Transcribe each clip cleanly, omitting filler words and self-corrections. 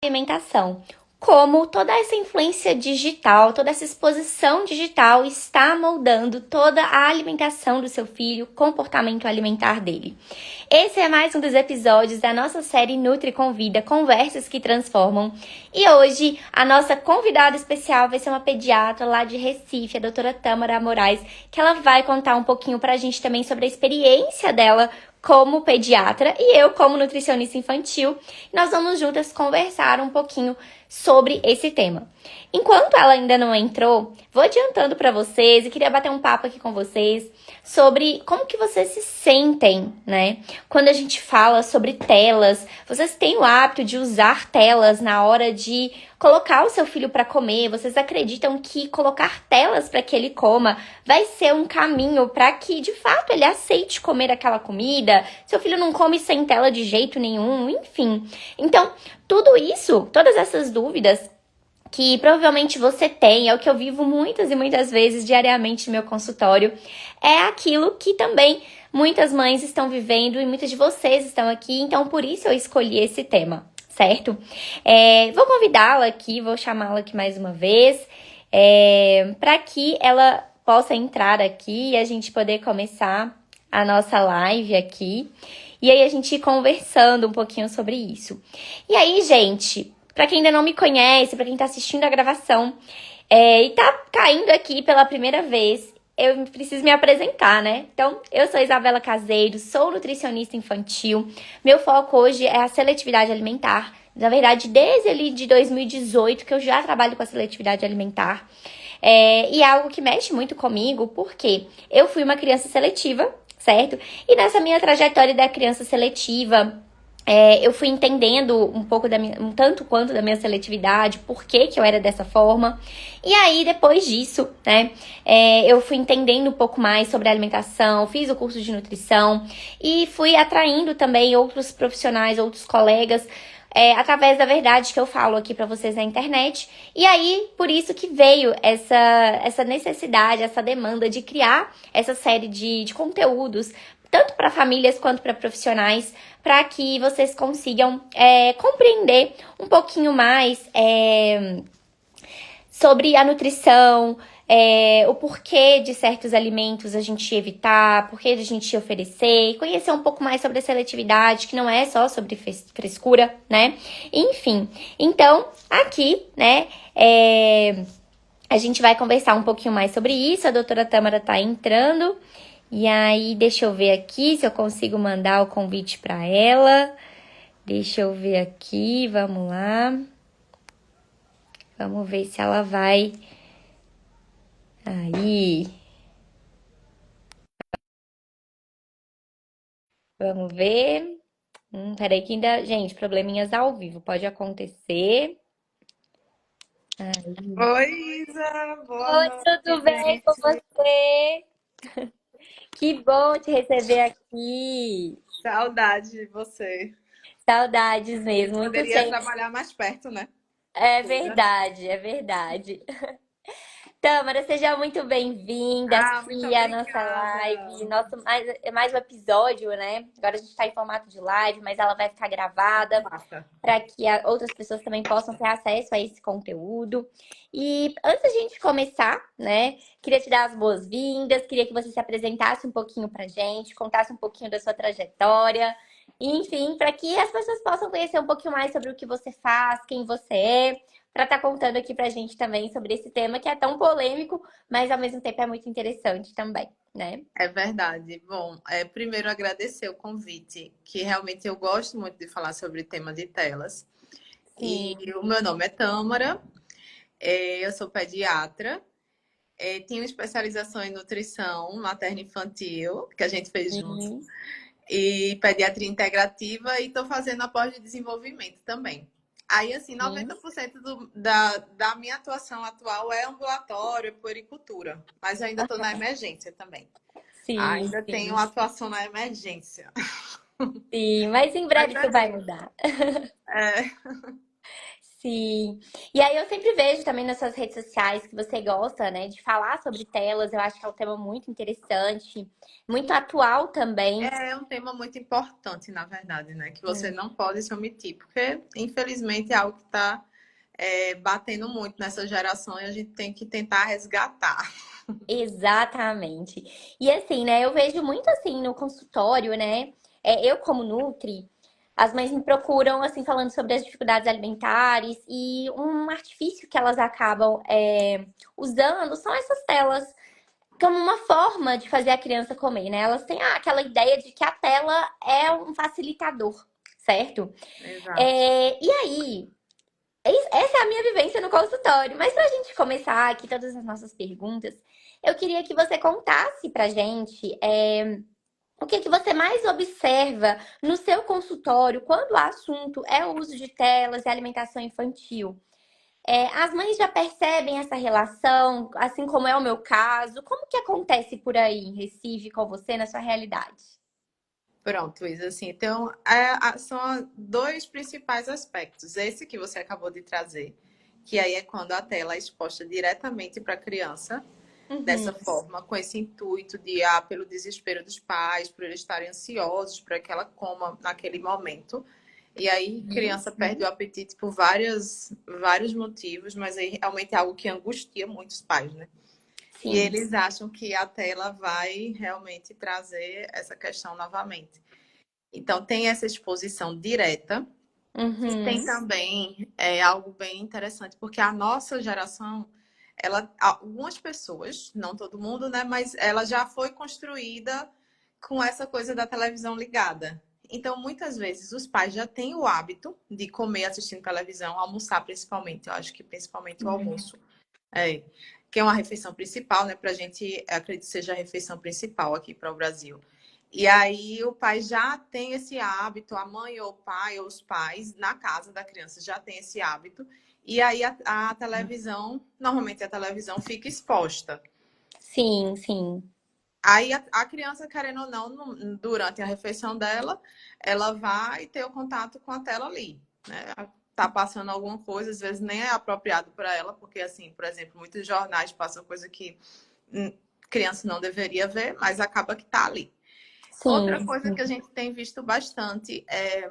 alimentação. Como toda essa influência digital, toda essa exposição digital está moldando toda a alimentação do seu filho, o comportamento alimentar dele. Esse é mais um dos episódios da nossa série Nutri Convida, Conversas que Transformam. E hoje a nossa convidada especial vai ser uma pediatra lá de Recife, a doutora Tâmara Moraes, que ela vai contar um pouquinho pra gente também sobre a experiência dela como pediatra e eu como nutricionista infantil. Nós vamos juntas conversar um pouquinho sobre esse tema. Enquanto ela ainda não entrou, vou adiantando para vocês e queria bater um papo aqui com vocês sobre como que vocês se sentem, né? Quando a gente fala sobre telas, vocês têm o hábito de usar telas na hora de colocar o seu filho para comer? Vocês acreditam que colocar telas para que ele coma vai ser um caminho para que, de fato, ele aceite comer aquela comida? Seu filho não come sem tela de jeito nenhum, enfim. Então, tudo isso, todas essas dúvidas que provavelmente você tem, é o que eu vivo muitas e muitas vezes diariamente no meu consultório, é aquilo que também muitas mães estão vivendo e muitas de vocês estão aqui, então por isso eu escolhi esse tema, certo? Vou convidá-la aqui, vou chamá-la aqui mais uma vez, para que ela possa entrar aqui e a gente poder começar a nossa live aqui. E aí a gente ir conversando um pouquinho sobre isso. E aí, gente, pra quem ainda não me conhece, pra quem tá assistindo a gravação e tá caindo aqui pela primeira vez, eu preciso me apresentar, né? Então, eu sou Isabela Caseiro, sou nutricionista infantil. Meu foco hoje é a seletividade alimentar. Na verdade, desde ali de 2018 que eu já trabalho com a seletividade alimentar. E é algo que mexe muito comigo, porque eu fui uma criança seletiva, certo? E nessa minha trajetória da criança seletiva, eu fui entendendo um pouco um tanto quanto da minha seletividade, por que eu era dessa forma. E aí, depois disso, né, eu fui entendendo um pouco mais sobre a alimentação, fiz o curso de nutrição e fui atraindo também outros profissionais, outros colegas, através da verdade que eu falo aqui pra vocês na internet. E aí, por isso que veio essa necessidade, essa demanda de criar essa série de conteúdos, tanto para famílias quanto para profissionais, para que vocês consigam compreender um pouquinho mais sobre a nutrição, o porquê de certos alimentos a gente evitar, porquê de a gente oferecer, e conhecer um pouco mais sobre a seletividade, que não é só sobre frescura, né? Enfim, então, aqui, né, a gente vai conversar um pouquinho mais sobre isso. A doutora Tâmara tá entrando, e aí deixa eu ver aqui se eu consigo mandar o convite para ela. Deixa eu ver aqui, vamos lá. Vamos ver se ela vai. Aí. Vamos ver. Peraí que ainda... Gente, probleminhas ao vivo. Pode acontecer. Aí. Oi, Isa, boa Oi, noite, tudo bem com gente. você? Que bom te receber aqui. Saudade de você. Saudades A gente mesmo, muito poderia tempo. trabalhar mais perto, né? É Amiga. verdade, é verdade. Tâmara, seja muito bem-vinda Muito aqui à nossa obrigada. live, mais um episódio, né? Agora a gente está em formato de live, mas ela vai ficar gravada Massa. para que outras pessoas também possam ter acesso a esse conteúdo. E antes da gente começar, né, queria te dar as boas-vindas, queria que você se apresentasse um pouquinho pra gente, contasse um pouquinho da sua trajetória, enfim, para que as pessoas possam conhecer um pouquinho mais sobre o que você faz, quem você é, para estar contando aqui pra gente também sobre esse tema que é tão polêmico, mas ao mesmo tempo é muito interessante também, né? É verdade. Bom, primeiro agradecer o convite, que realmente eu gosto muito de falar sobre o tema de telas. E Sim. o meu nome é Tâmara, eu sou pediatra, tenho especialização em nutrição materno-infantil, que a gente fez junto, Sim. e pediatria integrativa, e estou fazendo a pós de desenvolvimento também. Aí, assim, Sim. 90% da minha atuação atual é ambulatório, puericultura, mas eu ainda estou na emergência também. Sim, Ainda tenho sim. atuação na emergência. Sim, mas em Mas breve isso é vai isso. mudar. É, Sim. E aí eu sempre vejo também nas suas redes sociais que você gosta, né, de falar sobre telas. Eu acho que é um tema muito interessante, muito atual também. É um tema muito importante, na verdade, né? Que você Hum. não pode se omitir, porque infelizmente é algo que está batendo muito nessa geração e a gente tem que tentar resgatar. Exatamente. E assim, né, eu vejo muito assim no consultório, né? Eu como Nutri, as mães me procuram assim falando sobre as dificuldades alimentares e um artifício que elas acabam usando são essas telas como uma forma de fazer a criança comer, né? Elas têm aquela ideia de que a tela é um facilitador, certo? Exato. E aí, essa é a minha vivência no consultório. Mas pra gente começar aqui todas as nossas perguntas, eu queria que você contasse pra gente o que que você mais observa no seu consultório quando o assunto é o uso de telas e alimentação infantil. As mães já percebem essa relação, assim como é o meu caso. Como que acontece por aí em Recife com você, na sua realidade? Pronto, Isa, assim, então, são dois principais aspectos. Esse que você acabou de trazer, que aí é quando a tela é exposta diretamente para a criança, Uhum, dessa forma, com esse intuito de, pelo desespero dos pais, por eles estarem ansiosos para que ela coma naquele momento. E aí, criança perde o apetite por vários motivos, mas aí realmente é algo que angustia muitos pais, né? E sim. eles acham que a tela vai realmente trazer essa questão novamente. Então, tem essa exposição direta e tem Uhum, também algo bem interessante, porque a nossa geração, algumas pessoas, não todo mundo, né, mas ela já foi construída com essa coisa da televisão ligada. Então, muitas vezes, os pais já têm o hábito de comer assistindo televisão, almoçar principalmente. Eu acho que principalmente o uhum. almoço. É, que é uma refeição principal, né? Para a gente, acredito que seja a refeição principal aqui para o Brasil. E aí o pai já tem esse hábito, a mãe ou o pai ou os pais na casa da criança já tem esse hábito. E aí a televisão, normalmente a televisão fica exposta. Sim, sim. Aí a criança, querendo ou não, durante a refeição dela, ela vai ter o contato com a tela ali, né? Tá passando alguma coisa, às vezes nem é apropriado para ela, porque assim, por exemplo, muitos jornais passam coisa que hum, criança não deveria ver, mas acaba que tá ali. Outra Sim. coisa que a gente tem visto bastante é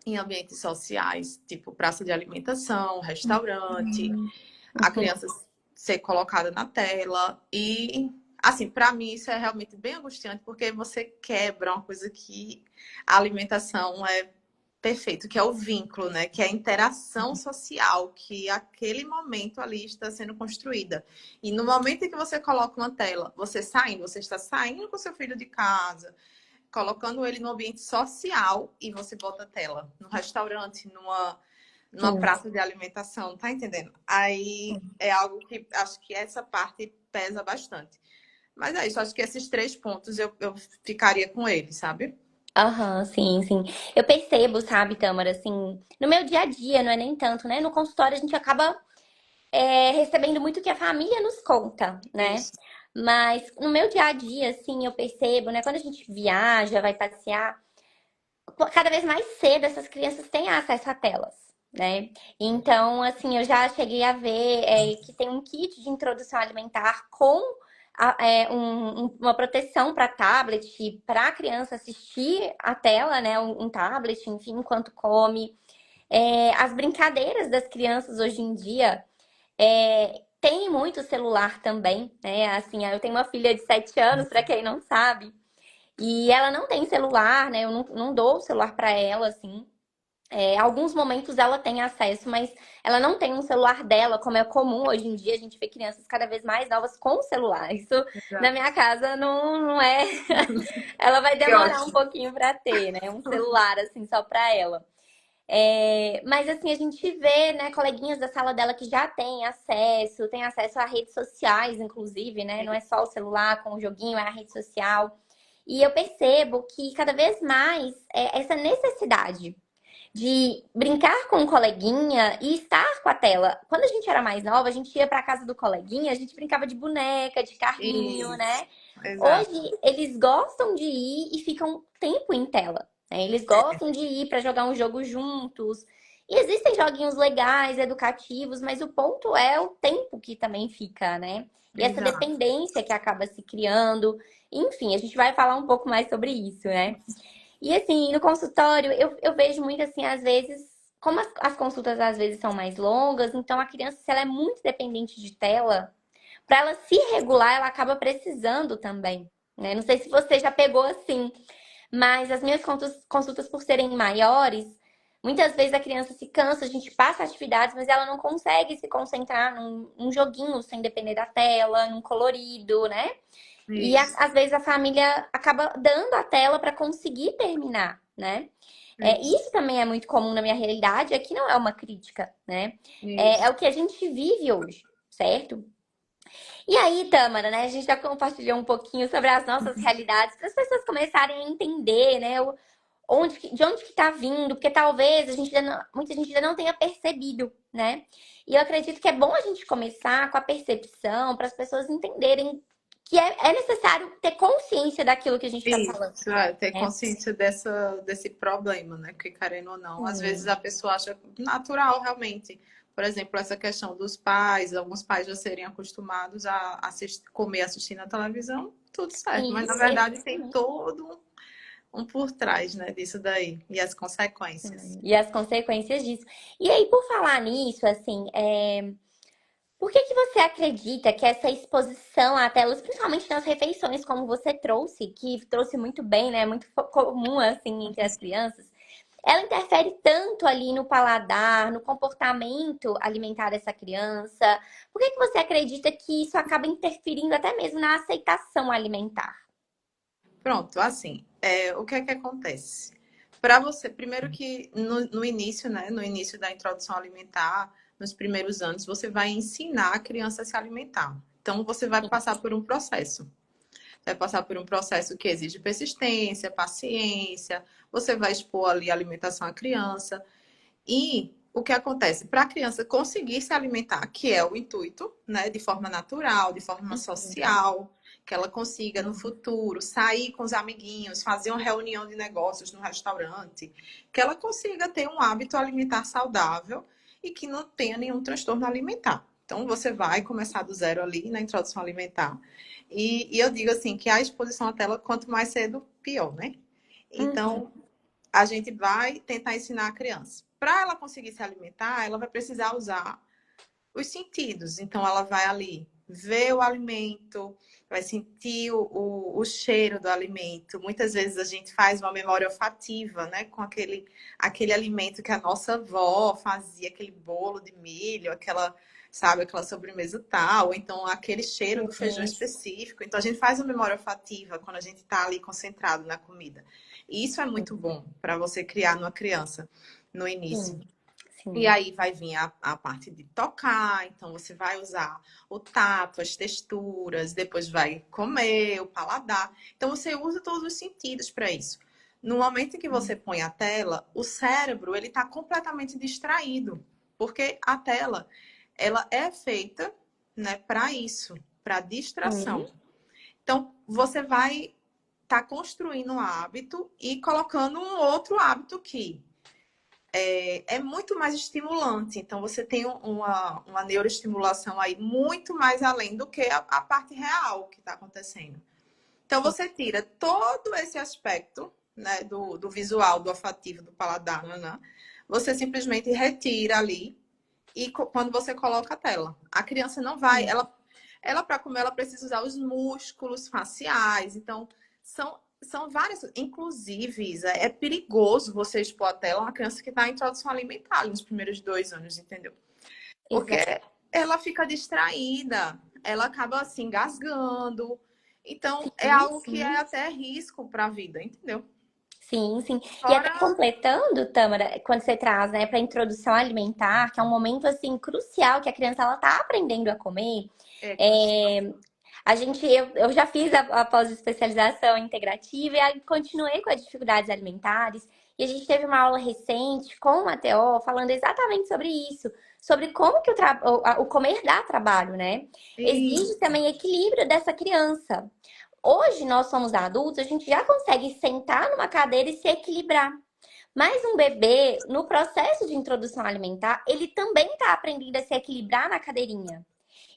em ambientes sociais, tipo praça de alimentação, restaurante, Uhum. a criança ser colocada na tela. E, assim, para mim isso é realmente bem angustiante, porque você quebra uma coisa que a alimentação é perfeito, que é o vínculo, né? Que é a interação social que aquele momento ali está sendo construída. E no momento em que você coloca uma tela, você está saindo com seu filho de casa, colocando ele no ambiente social e você bota a tela no restaurante, numa Sim. praça de alimentação, tá entendendo? Aí é algo que acho que essa parte pesa bastante. Mas é isso, acho que esses três pontos eu ficaria com ele, sabe? Aham, sim, sim. Eu percebo, sabe, Tâmara, assim, no meu dia a dia, não é nem tanto, né? No consultório a gente acaba recebendo muito o que a família nos conta, né? Isso. Mas no meu dia a dia, assim, eu percebo, né? Quando a gente viaja, vai passear, cada vez mais cedo essas crianças têm acesso a telas, né? Então, assim, eu já cheguei a ver que tem um kit de introdução alimentar com uma proteção para tablet, para a criança assistir a tela, né? Um tablet, enfim, enquanto come. As brincadeiras das crianças hoje em dia tem muito celular também, né? Assim, eu tenho uma filha de 7 anos, para quem não sabe. E ela não tem celular, né? Eu não dou o celular para ela, assim. Alguns momentos ela tem acesso, mas ela não tem um celular dela, como é comum hoje em dia. A gente vê crianças cada vez mais novas com o celular. Isso na Exato. minha casa não é. Ela vai Que demorar um ótimo. pouquinho para ter, né? Um celular, assim, só para ela. Mas assim, a gente vê, né, coleguinhas da sala dela que já têm acesso a redes sociais, inclusive, né? Não é só o celular com o joguinho, é a rede social. E eu percebo que cada vez mais essa necessidade de brincar com o coleguinha e estar com a tela. Quando a gente era mais nova, a gente ia para casa do coleguinha, a gente brincava de boneca, de carrinho, Isso. né? Exato. Hoje eles gostam de ir e ficam tempo em tela, né? Eles gostam de ir para jogar um jogo juntos. E existem joguinhos legais, educativos, mas o ponto é o tempo que também fica, né? E essa Exato. dependência que acaba se criando. Enfim, a gente vai falar um pouco mais sobre isso, né? E assim, no consultório, eu vejo muito assim, às vezes, como as consultas às vezes são mais longas, então a criança, se ela é muito dependente de tela, para ela se regular, ela acaba precisando também, né? Não sei se você já pegou assim, mas as minhas consultas por serem maiores, muitas vezes a criança se cansa, a gente passa atividades, mas ela não consegue se concentrar num joguinho sem depender da tela, num colorido, né? E Isso, às vezes a família acaba dando a tela para conseguir terminar, né? isso, Isso também é muito comum na minha realidade, aqui não é uma crítica, né? É isso. o que a gente vive hoje, certo? E aí, Tâmara, né? A gente já compartilhou um pouquinho sobre as nossas realidades para as pessoas começarem a entender, né? De onde que tá vindo, porque talvez muita gente ainda não tenha percebido, né? E eu acredito que é bom a gente começar com a percepção para as pessoas entenderem que é necessário ter consciência daquilo que a gente está falando, Isso, ter né? consciência desse problema, né? Porque, querendo ou não, às vezes Sim. a pessoa acha natural, realmente. Por exemplo, essa questão dos pais, alguns pais já serem acostumados a comer assistindo a televisão, tudo certo. Mas, na Isso, verdade, tem exatamente. todo um por trás, né, disso daí. E as consequências. E as consequências disso. E aí, por falar nisso, assim, por que que você acredita que essa exposição a telas, principalmente nas refeições, como você trouxe, que trouxe muito bem, né? Muito comum, assim, entre as crianças, ela interfere tanto ali no paladar, no comportamento alimentar dessa criança? Por que que você acredita que isso acaba interferindo até mesmo na aceitação alimentar? Pronto, assim, o que é que acontece? Para você, primeiro que no início, né, no início da introdução alimentar, nos primeiros anos, você vai ensinar a criança a se alimentar. Então, você vai passar por um processo. Vai passar por um processo que exige persistência, paciência, você vai expor ali a alimentação à criança. E o que acontece? Para a criança conseguir se alimentar, que é o intuito, né, de forma natural, de forma social, que ela consiga no futuro sair com os amiguinhos, fazer uma reunião de negócios no restaurante, que ela consiga ter um hábito alimentar saudável e que não tenha nenhum transtorno alimentar. Então, você vai começar do zero ali na introdução alimentar. E eu digo assim, que a exposição à tela, quanto mais cedo, pior, né? Uhum. Então, a gente vai tentar ensinar a criança. Para ela conseguir se alimentar, ela vai precisar usar os sentidos. Então, ela vai ali ver o alimento, vai sentir o cheiro do alimento. Muitas vezes a gente faz uma memória olfativa, né? Com aquele alimento que a nossa avó fazia, aquele bolo de milho, aquela, sabe, aquela sobremesa tal, ou então aquele cheiro do feijão Sim, específico. Então, a gente faz uma memória olfativa quando a gente está ali concentrado na comida. E isso é muito bom para você criar numa criança no início. sim, E sim. aí vai vir a parte de tocar, então você vai usar o tato, as texturas, depois vai comer, o paladar. Então você usa todos os sentidos para isso. No momento em que você põe a tela, o cérebro ele está completamente distraído, porque a tela ela é feita, né, para isso, para Sim. distração. Então você vai estar construindo um hábito e colocando um outro hábito que é muito mais estimulante. Então, você tem uma neuroestimulação aí muito mais além do que a parte real que está acontecendo. Então, você tira todo esse aspecto, né, do visual, do olfativo, do paladar, né? Você simplesmente retira ali e quando você coloca a tela. A criança não vai, Sim. ela para comer, ela precisa usar os músculos faciais. Então, são várias. Inclusive, Isa, é perigoso você expor a tela a uma criança que está em introdução alimentar nos primeiros 2 anos, entendeu? Porque Exato. ela fica distraída, ela acaba assim, engasgando. Então, é Sim, algo que é sim. até risco para a vida, entendeu? Sim, sim. E até Fora. completando, Tâmara, quando você traz, né, para introdução alimentar, que é um momento assim crucial que a criança ela tá aprendendo a comer. É crucial. É, eu já fiz a pós-especialização integrativa e aí continuei com as dificuldades alimentares. E a gente teve uma aula recente com a TO falando exatamente sobre isso, sobre como que o comer dá trabalho, né? Exige Isso. também equilíbrio dessa criança. Hoje nós somos adultos, a gente já consegue sentar numa cadeira e se equilibrar. Mas um bebê, no processo de introdução alimentar, ele também está aprendendo a se equilibrar na cadeirinha.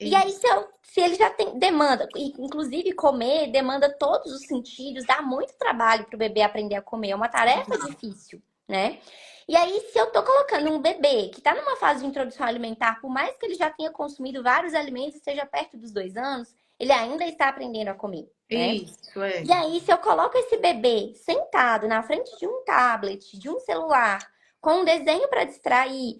E aí, Isso. se ele já tem demanda, inclusive comer demanda todos os sentidos, dá muito trabalho para o bebê aprender a comer, é uma tarefa difícil, né? E aí, se eu tô colocando um bebê que está numa fase de introdução alimentar, por mais que ele já tenha consumido vários alimentos, esteja perto dos 2 anos, ele ainda está aprendendo a comer, né? Isso, é. E aí, se eu coloco esse bebê sentado na frente de um tablet, de um celular, com um desenho para distrair,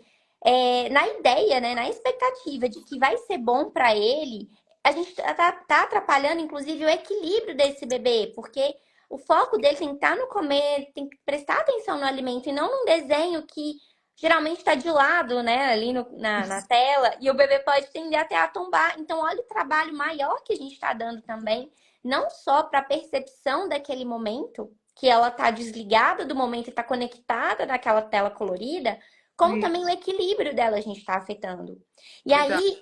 na ideia, né, na expectativa de que vai ser bom para ele, a gente tá atrapalhando, inclusive, o equilíbrio desse bebê, porque o foco dele tem que estar no comer, tem que prestar atenção no alimento e não num desenho que geralmente está de lado, né, ali na tela, e o bebê pode tender até a tombar. Então, olha o trabalho maior que a gente está dando também não só para a percepção daquele momento, que ela tá desligada do momento e tá conectada naquela tela colorida, como também o Isso, equilíbrio dela a gente está afetando. E exato. aí,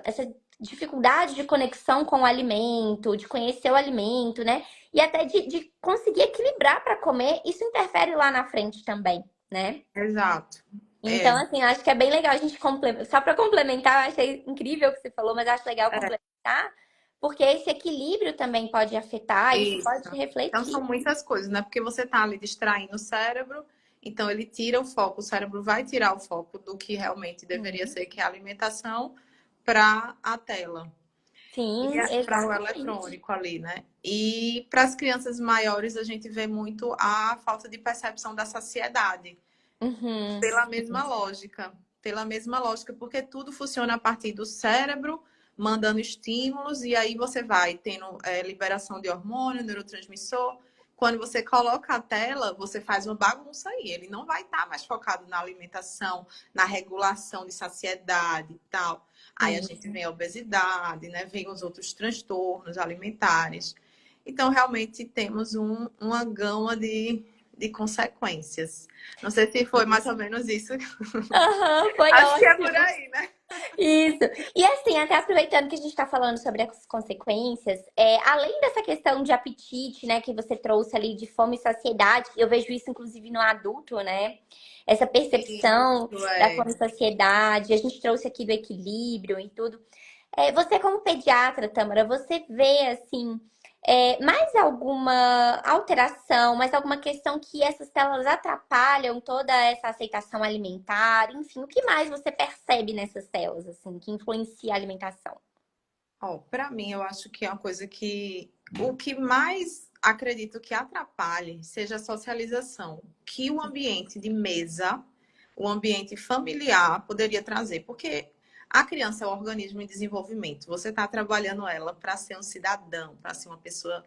essa dificuldade de conexão com o alimento, de conhecer o alimento, né? E até de conseguir equilibrar para comer, isso interfere lá na frente também, né? Exato. Então, É, assim, eu acho que é bem legal a gente complementar. Só para complementar, eu achei incrível o que você falou, mas acho legal é complementar, porque esse equilíbrio também pode afetar, isso isso. pode Então refletir. são muitas coisas, né? Porque você tá ali distraindo o cérebro, então ele tira o foco, o cérebro vai tirar o foco do que realmente deveria Sim, ser, que é a alimentação, para a tela. E sim, para o exatamente. eletrônico ali, né? E para as crianças maiores, a gente vê muito a falta de percepção da saciedade, Uhum, pela mesma lógica. Pela mesma lógica, porque tudo funciona a partir do cérebro, mandando estímulos, e aí você vai tendo liberação de hormônio, neurotransmissor. Quando você coloca a tela, você faz uma bagunça aí. Ele não vai estar mais focado na alimentação, na regulação de saciedade e tal. Aí a gente sim. vem a obesidade, né? Vem os outros transtornos alimentares. Então, realmente, temos uma gama de consequências. Não sei se foi mais ou menos isso. Aham, foi Acho que é por ótimo. aí, né? Isso. E assim, até aproveitando que a gente está falando sobre as consequências, além dessa questão de apetite, né, que você trouxe ali de fome e saciedade, eu vejo isso inclusive no adulto, né? Essa percepção Isso da é. fome e saciedade, a gente trouxe aqui do equilíbrio e tudo. Você como pediatra, Tâmara, você vê assim mais alguma alteração, mais alguma questão que essas telas atrapalham toda essa aceitação alimentar? Enfim, o que mais você percebe nessas telas, assim, que influencia a alimentação? Ó, para mim, eu acho que é uma coisa que o que mais acredito que atrapalhe seja a socialização, que o ambiente de mesa, o ambiente familiar poderia trazer, porque a criança é um organismo em desenvolvimento. Você está trabalhando ela para ser um cidadão, para ser uma pessoa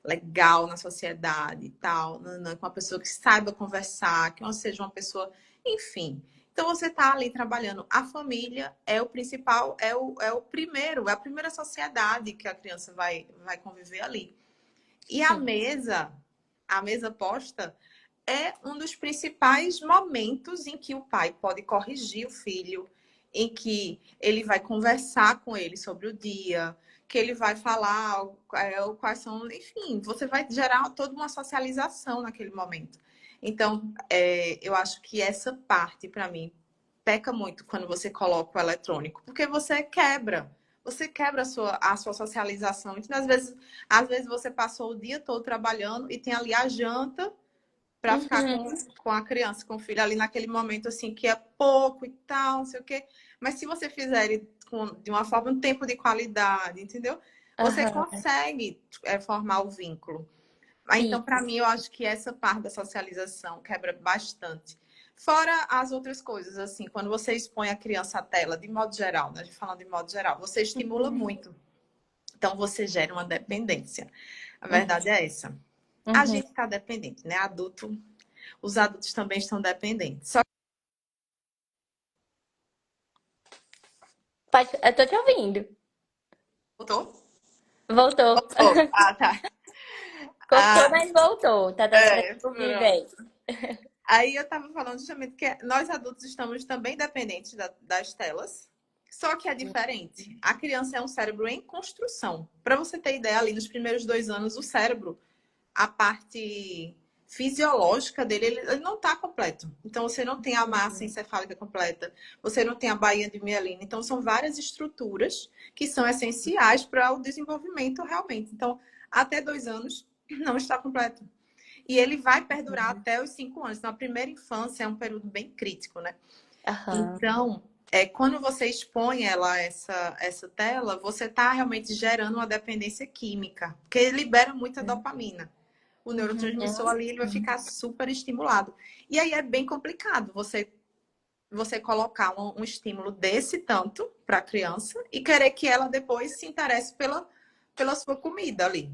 legal na sociedade e tal, com uma pessoa que saiba conversar, que não seja uma pessoa, enfim. Então você está ali trabalhando. A família é o principal, é o primeiro, é a primeira sociedade que a criança vai conviver ali. E Sim. a mesa posta, é um dos principais momentos em que o pai pode corrigir o filho, em que ele vai conversar com ele sobre o dia, que ele vai falar quais são, enfim, você vai gerar toda uma socialização naquele momento. Então, eu acho que essa parte, para mim, peca muito quando você coloca o eletrônico, porque você quebra. Você quebra a sua socialização. Então, às vezes você passou o dia todo trabalhando e tem ali a janta para ficar com, Uhum. com a criança, com o filho ali naquele momento assim que é pouco e tal, não sei o quê. Mas se você fizer ele de uma forma, um tempo de qualidade, entendeu? Você Aham. consegue formar o vínculo. Ah, então, para Isso. mim, eu acho que essa parte da socialização quebra bastante. Fora as outras coisas, assim, quando você expõe a criança à tela, de modo geral, né? Falando de modo geral, você estimula Uhum. muito. Então, você gera uma dependência. A Uhum. verdade é essa. A Uhum. gente está dependente, né? Os adultos também estão dependentes. Só que Eu tô te ouvindo. voltou? Voltou. Voltou. Ah, tá. Cortou, Ah, mas voltou. Tá dando pra ouvir bem. pronto. Aí eu estava falando justamente que nós adultos estamos também dependentes das telas. Só que é diferente. A criança é um cérebro em construção. Para você ter ideia, ali nos primeiros 2 anos, o cérebro, a parte fisiológica dele, ele não está completo. Então, você não tem a massa encefálica completa, você não tem a baía de mielina. Então, são várias estruturas que são essenciais para o desenvolvimento realmente. Então, até 2 anos não está completo. E ele vai perdurar até os 5 anos. Então, a primeira infância é um período bem crítico, né? Aham. Então, quando você expõe ela a essa tela, você está realmente gerando uma dependência química, porque libera muita dopamina. O neurotransmissor ali ele vai ficar super estimulado. E aí é bem complicado você colocar um estímulo desse tanto para a criança e querer que ela depois se interesse pela sua comida ali.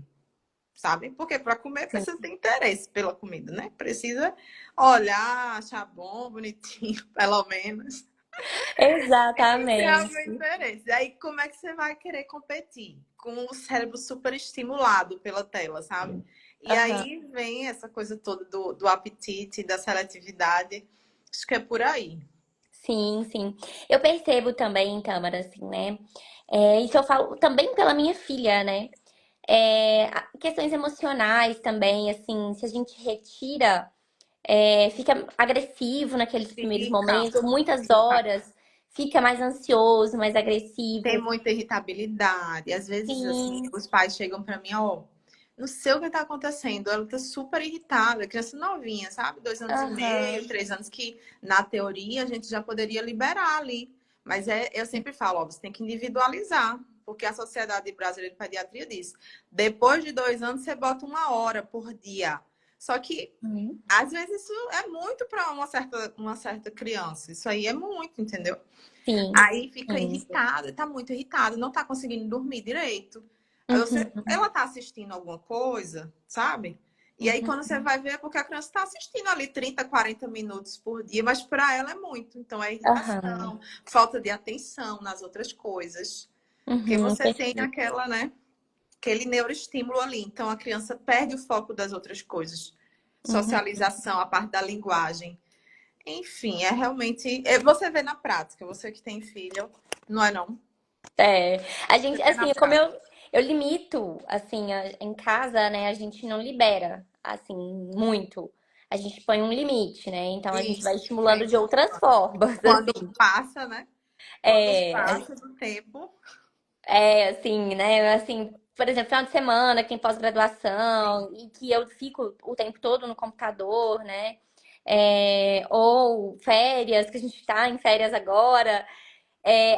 Sabe? Porque para comer Sim. precisa ter interesse pela comida, né? Precisa olhar, achar bom, bonitinho, pelo menos. Ter algum Exatamente. interesse. Aí como é que você vai querer competir? Com o cérebro super estimulado pela tela, sabe? E Aham. aí vem essa coisa toda do apetite, da seletividade. Acho que é por aí. Sim, sim. Eu percebo também, Tâmara, assim, né? Isso eu falo também pela minha filha, né? Questões emocionais também, assim, se a gente retira, fica agressivo naqueles primeiros Fica, momentos, ou muitas fica. horas, fica mais ansioso, mais Tem agressivo. muita irritabilidade. Às vezes, assim, Sim, os pais chegam para mim, ó, não sei o que tá acontecendo. Ela tá super irritada, criança novinha, sabe? 2 anos e meio, aham, 3 anos, que na teoria a gente já poderia liberar ali. Mas eu sempre falo, ó, você tem que individualizar. Porque a Sociedade Brasileira de Pediatria diz, depois de 2 anos, você bota 1 hora por dia. Só que, Uhum. às vezes, isso é muito para uma certa criança. Isso aí é muito, entendeu? Sim, Aí fica sim. irritada, tá muito irritada, não tá conseguindo dormir direito. Aí Uhum, ela tá assistindo alguma coisa, sabe? E aí uhum, quando você vai ver é porque a criança tá assistindo ali 30, 40 minutos por dia, mas para ela é muito. Então é aham, irritação, falta de atenção nas outras coisas. Porque uhum, você tem perfeito. aquela, né? Aquele neuroestímulo ali. Então a criança perde o foco das outras coisas. Uhum. Socialização, a parte da linguagem. Enfim, é realmente. Você vê na prática, você que tem filho, não é não? É, a Você gente, vê na assim, como prática. eu limito, assim, em casa, né, a gente não libera, assim, muito. A gente põe um limite, né? Então a gente vai Isso, estimulando de outras formas, quando assim. passa, né? Quando É, passa do tempo. assim, né? Assim, por exemplo, final de semana, que tem Sim, pós-graduação, e que eu fico o tempo todo no computador, né? Ou férias, que a gente tá em férias agora.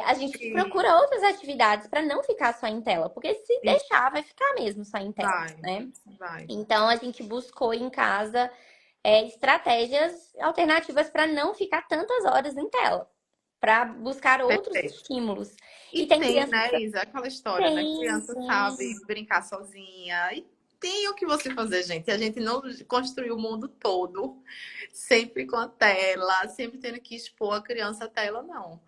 A gente sim, procura outras atividades para não ficar só em tela, porque se sim. deixar, vai ficar mesmo só em tela, Vai, né? vai. Então a gente buscou em casa estratégias alternativas para não ficar tantas horas em tela, para buscar outros Perfeito. estímulos. E E tem tem, crianças né, que Isa, aquela história, né? tem, Criança sabe tem. brincar sozinha. E tem o que você fazer, gente. A gente não construiu o mundo todo sempre com a tela, sempre tendo que expor a criança à tela, não.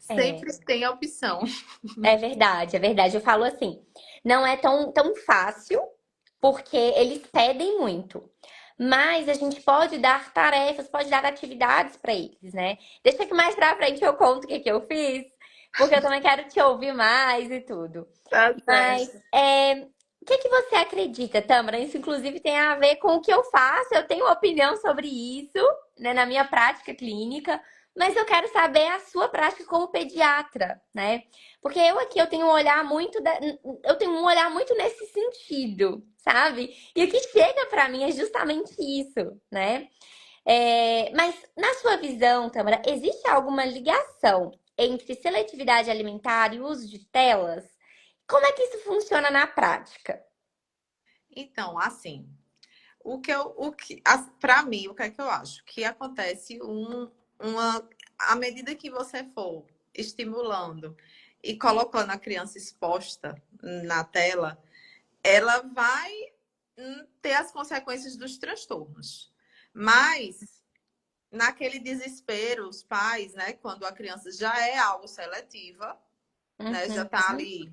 É, Sempre tem a opção. é verdade, é verdade. Eu falo assim, não é tão fácil, porque eles pedem muito. Mas a gente pode dar tarefas, pode dar atividades para eles, né? Deixa que mais pra frente eu conto o que que eu fiz, porque eu também quero te ouvir mais e tudo. Tá Mas certo. o que que você acredita, Tamara? Isso inclusive tem a ver com o que eu faço. Eu tenho opinião sobre isso, né, na minha prática clínica, mas eu quero saber a sua prática como pediatra, né? Porque eu aqui eu tenho um olhar muito eu tenho um olhar muito nesse sentido, sabe? E o que chega para mim é justamente isso, né? Mas na sua visão, Tamara, existe alguma ligação entre seletividade alimentar e uso de telas? Como é que isso funciona na prática? Então, assim, para mim, o que é que eu acho? Que acontece à medida que você for estimulando e colocando a criança exposta na tela, ela vai ter as consequências dos transtornos. Mas naquele desespero, os pais, né, quando a criança já é algo seletiva, né, já Uhum, está ali,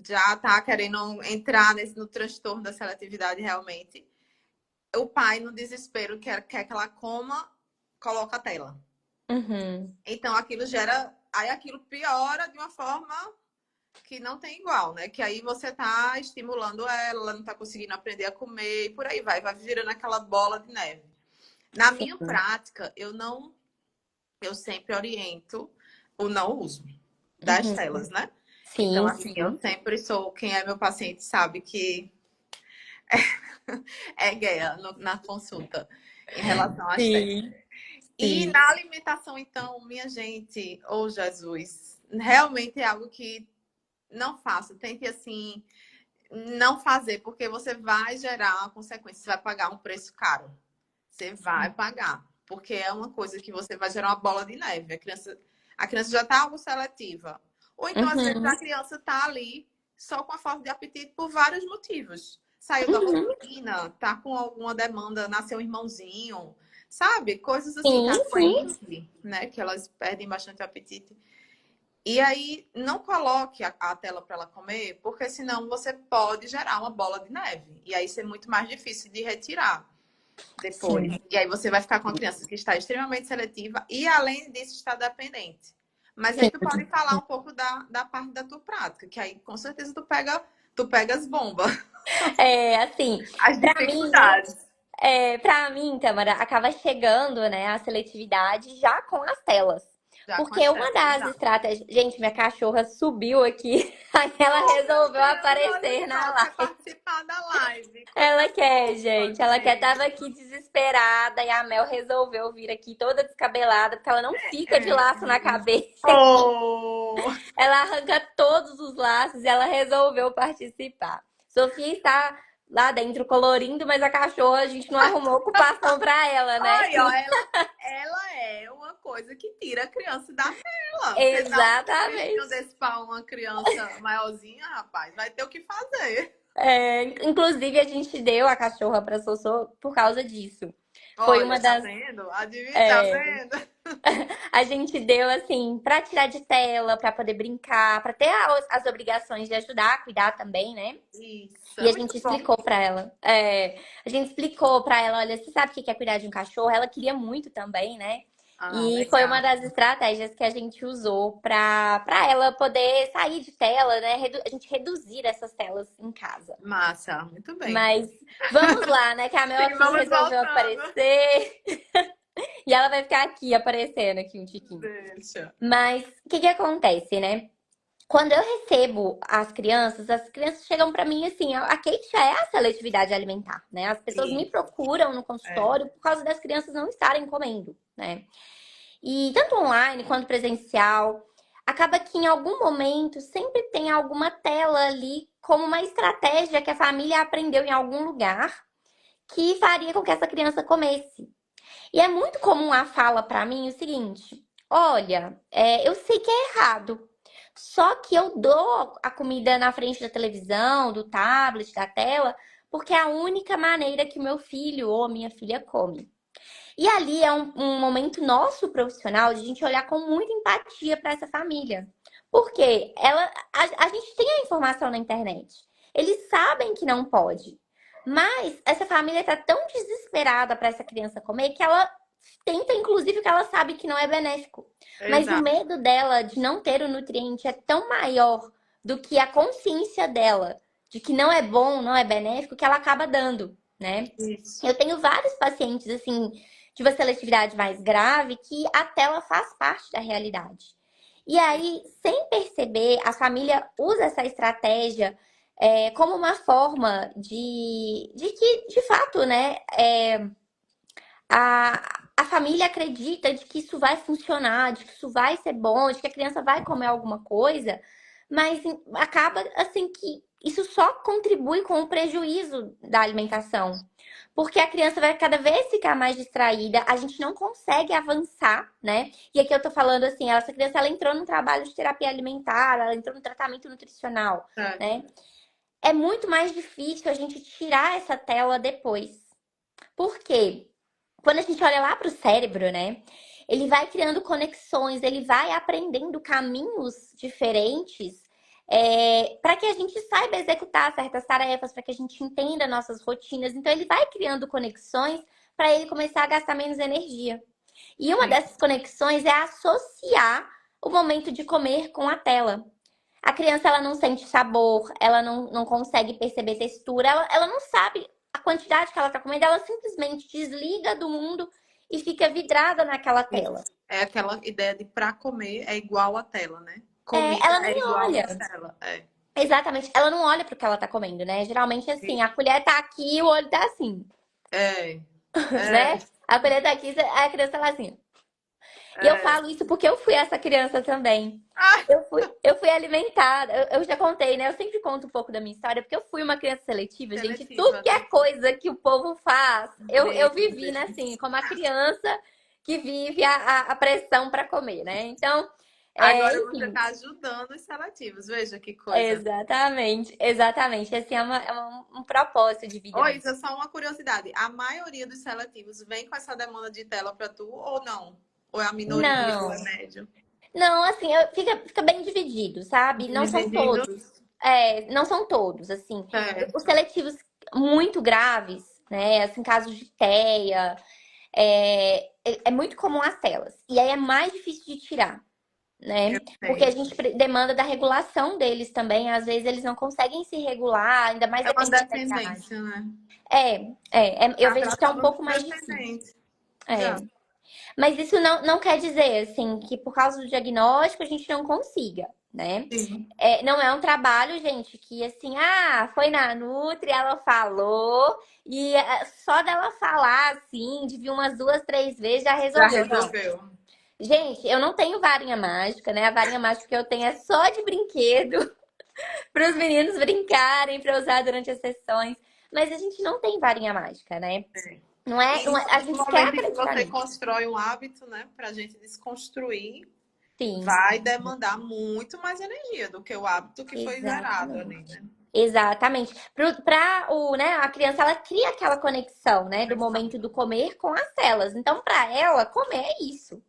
já está querendo entrar no transtorno da seletividade realmente, o pai, no desespero, quer que ela coma, coloca a tela. uhum, Então, aquilo gera. Aí aquilo piora de uma forma que não tem igual, né? Que aí você tá estimulando ela não tá conseguindo aprender a comer e por aí vai virando aquela bola de neve. Na minha Sim. prática, eu sempre oriento o não uso das Uhum. telas, né? Então, Sim, assim, eu sim. sempre sou, quem é meu paciente sabe que é guerra na consulta em relação às telas. Sim, E sim. na alimentação, então, minha gente, ô Jesus, realmente é algo que não faço. Tente, assim, não fazer, porque você vai gerar consequências, você vai pagar um preço caro. Você vai pagar, porque é uma coisa que você vai gerar uma bola de neve. A criança já está algo seletiva. Ou então, às vezes, a Uhum. criança está ali só com a falta de apetite por vários motivos. Saiu da Uhum. rotina, tá com alguma demanda, nasceu um irmãozinho, sabe? Coisas assim que Sim, sim. acontecem, né? Que elas perdem bastante apetite. E aí, não coloque a tela para ela comer, porque senão você pode gerar uma bola de neve. E aí ser muito mais difícil de retirar depois. Sim. E aí você vai ficar com uma criança que está extremamente seletiva e, além disso, está dependente. Mas aí Sim. tu pode falar um pouco da parte da tua prática, que aí com certeza tu pega as bombas, É, assim, as pra mim, né? dificuldades. Pra mim, Tamara, acaba chegando, né, a seletividade já com as telas. Já com Porque as uma telas, das exato. estratégias. Gente, minha cachorra subiu aqui, aí ela Oh, meu resolveu Deus, olha aparecer na só, quer live. participar da live. Ela Coisa quer, fofa, gente. Ela quer, tava gente. aqui desesperada e a Mel resolveu vir aqui toda descabelada, porque ela não fica de laço na cabeça. Oh, Ela arranca todos os laços e ela resolveu participar. Sofia está lá dentro colorindo, mas a cachorra a gente não arrumou ocupação para ela, né? ai, ó, ela é uma coisa que tira a criança da tela. Você dá um bichinho Exatamente. desse pra uma criança maiorzinha, rapaz, vai ter o que fazer. É, inclusive, a gente deu a cachorra para Sossô por causa disso. Foi uma Olha, tá das. vendo? Adivinha, tá É, vendo? a gente deu assim para tirar de tela, para poder brincar, para ter as obrigações de ajudar a cuidar também, né? Isso, E é a muito gente bom. explicou pra ela. A gente explicou pra ela, olha, você sabe o que é cuidar de um cachorro? Ela queria muito também, né? Ah, E foi uma legal. das estratégias que a gente usou pra ela poder sair de tela, né? A gente reduzir essas telas em casa. Massa, muito bem. Mas vamos lá, né? Que a Mel Sim, aqui vamos resolveu voltando. aparecer e ela vai ficar aqui aparecendo aqui um tiquinho. Deixa. Mas o que que acontece, né? Quando eu recebo as crianças chegam pra mim assim, a queixa é a seletividade alimentar, né? As pessoas me Isso, procuram no é. consultório por causa das crianças não estarem comendo, né? E tanto online quanto presencial, acaba que em algum momento sempre tem alguma tela ali como uma estratégia que a família aprendeu em algum lugar que faria com que essa criança comesse. E é muito comum a fala pra mim o seguinte: olha, eu sei que é errado, só que eu dou a comida na frente da televisão, do tablet, da tela, porque é a única maneira que o meu filho ou minha filha come. E ali é um momento nosso profissional de a gente olhar com muita empatia para essa família. Porque a gente tem a informação na internet. Eles sabem que não pode. Mas essa família está tão desesperada para essa criança comer que ela tenta, inclusive, que ela sabe que não é benéfico. Mas o Exato. medo dela de não ter o nutriente é tão maior do que a consciência dela de que não é bom, não é benéfico, que ela acaba dando, né? Isso. Eu tenho vários pacientes, assim, de uma seletividade mais grave que a tela faz parte da realidade. E aí, sem perceber, a família usa essa estratégia como uma forma de que, de fato, né, a família acredita de que isso vai funcionar, de que isso vai ser bom, de que a criança vai comer alguma coisa, mas acaba assim que isso só contribui com o prejuízo da alimentação. Porque a criança vai cada vez ficar mais distraída, a gente não consegue avançar, né? E aqui eu tô falando assim, essa criança ela entrou num trabalho de terapia alimentar, ela entrou no tratamento nutricional, É. né? É muito mais difícil a gente tirar essa tela depois. Por quê? Quando a gente olha lá para o cérebro, né? Ele vai criando conexões, ele vai aprendendo caminhos diferentes para que a gente saiba executar certas tarefas, para que a gente entenda nossas rotinas. Então, ele vai criando conexões para ele começar a gastar menos energia. E uma Sim. dessas conexões é associar o momento de comer com a tela. A criança, ela não sente sabor, ela não consegue perceber textura, ela não sabe a quantidade que ela tá comendo, ela simplesmente desliga do mundo e fica vidrada naquela tela. Isso. É aquela ideia de para comer é igual à tela, né? É, Comida ela é nem igual à olha. tela. É. Exatamente, ela não olha pro que ela tá comendo, né? Geralmente, assim, a colher tá aqui e o olho tá assim, É. É. né? A colher tá aqui, a criança tá assim. E eu É. falo isso porque eu fui essa criança também. Ah, Eu fui alimentada. Eu já contei, né? Eu sempre conto um pouco da minha história, porque eu fui uma criança seletiva, gente. Tudo seletiva, que é né? coisa que o povo faz, eu Meu vivi, né? Deus. Assim, como a criança que vive a pressão para comer, né? Então, Agora você enfim. está ajudando os seletivos. Veja que coisa. Exatamente, exatamente. Assim, um propósito de vida Ô, mesmo. Isa, só uma curiosidade. A maioria dos seletivos vem com essa demanda de tela para tu ou não? Ou é a minoria ou é Não, médio? não, assim, fica bem dividido, sabe? Não são Divididos? todos. Não são todos, assim. Os Certo. seletivos muito graves, né? Assim, casos de TEA, é muito comum as telas. E aí é mais difícil de tirar, Eu né? Porque a sei. gente demanda da regulação deles também. Às vezes eles não conseguem se regular, ainda mais É uma dependendo da idade. dependência, né? Eu Tá vejo que é um tratando pouco dos mais difícil. dependentes. É. Já. Mas isso não quer dizer, assim, que por causa do diagnóstico a gente não consiga, né? Sim. Não é um trabalho, gente, que assim, foi na Nutri, ela falou, e só dela falar, assim, de vir umas 2, 3 vezes já Já resolveu. Não. resolveu. Gente, eu não tenho varinha mágica, né? A varinha mágica que eu tenho é só de brinquedo, para os meninos brincarem, para usar durante as sessões. Mas a gente não tem varinha mágica, né? É. Não é, a No gente quer momento em que acreditar você nisso. constrói um hábito, né, para a gente desconstruir, Sim, vai demandar muito mais energia do que o hábito que foi gerado ali, exatamente. né? Exatamente. Né, a criança, ela cria aquela conexão, né, do momento do comer com as telas. Então, para ela, comer é isso.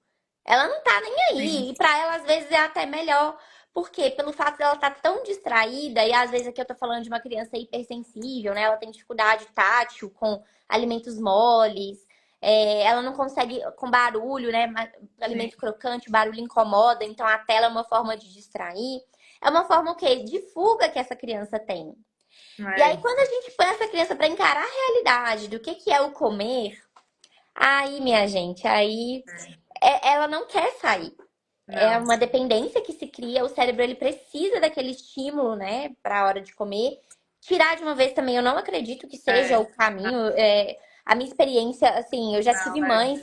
Ela não tá nem Sim. aí. E para ela, às vezes, é até melhor. Por quê? Pelo fato dela estar tão distraída, e às vezes aqui eu tô falando de uma criança hipersensível, né? Ela tem dificuldade tátil com alimentos moles, ela não consegue com barulho, né? Sim. Alimento crocante, o barulho incomoda, então a tela é uma forma de distrair. É uma forma o quê? De fuga que essa criança tem. E aí, É. quando a gente põe essa criança para encarar a realidade do que é o comer, aí, minha gente, aí ela não quer sair. É Não. uma dependência que se cria, o cérebro ele precisa daquele estímulo, né, para a hora de comer. Tirar de uma vez também, eu não acredito que seja É. o caminho. A minha experiência, assim, eu já tive Não, é. mães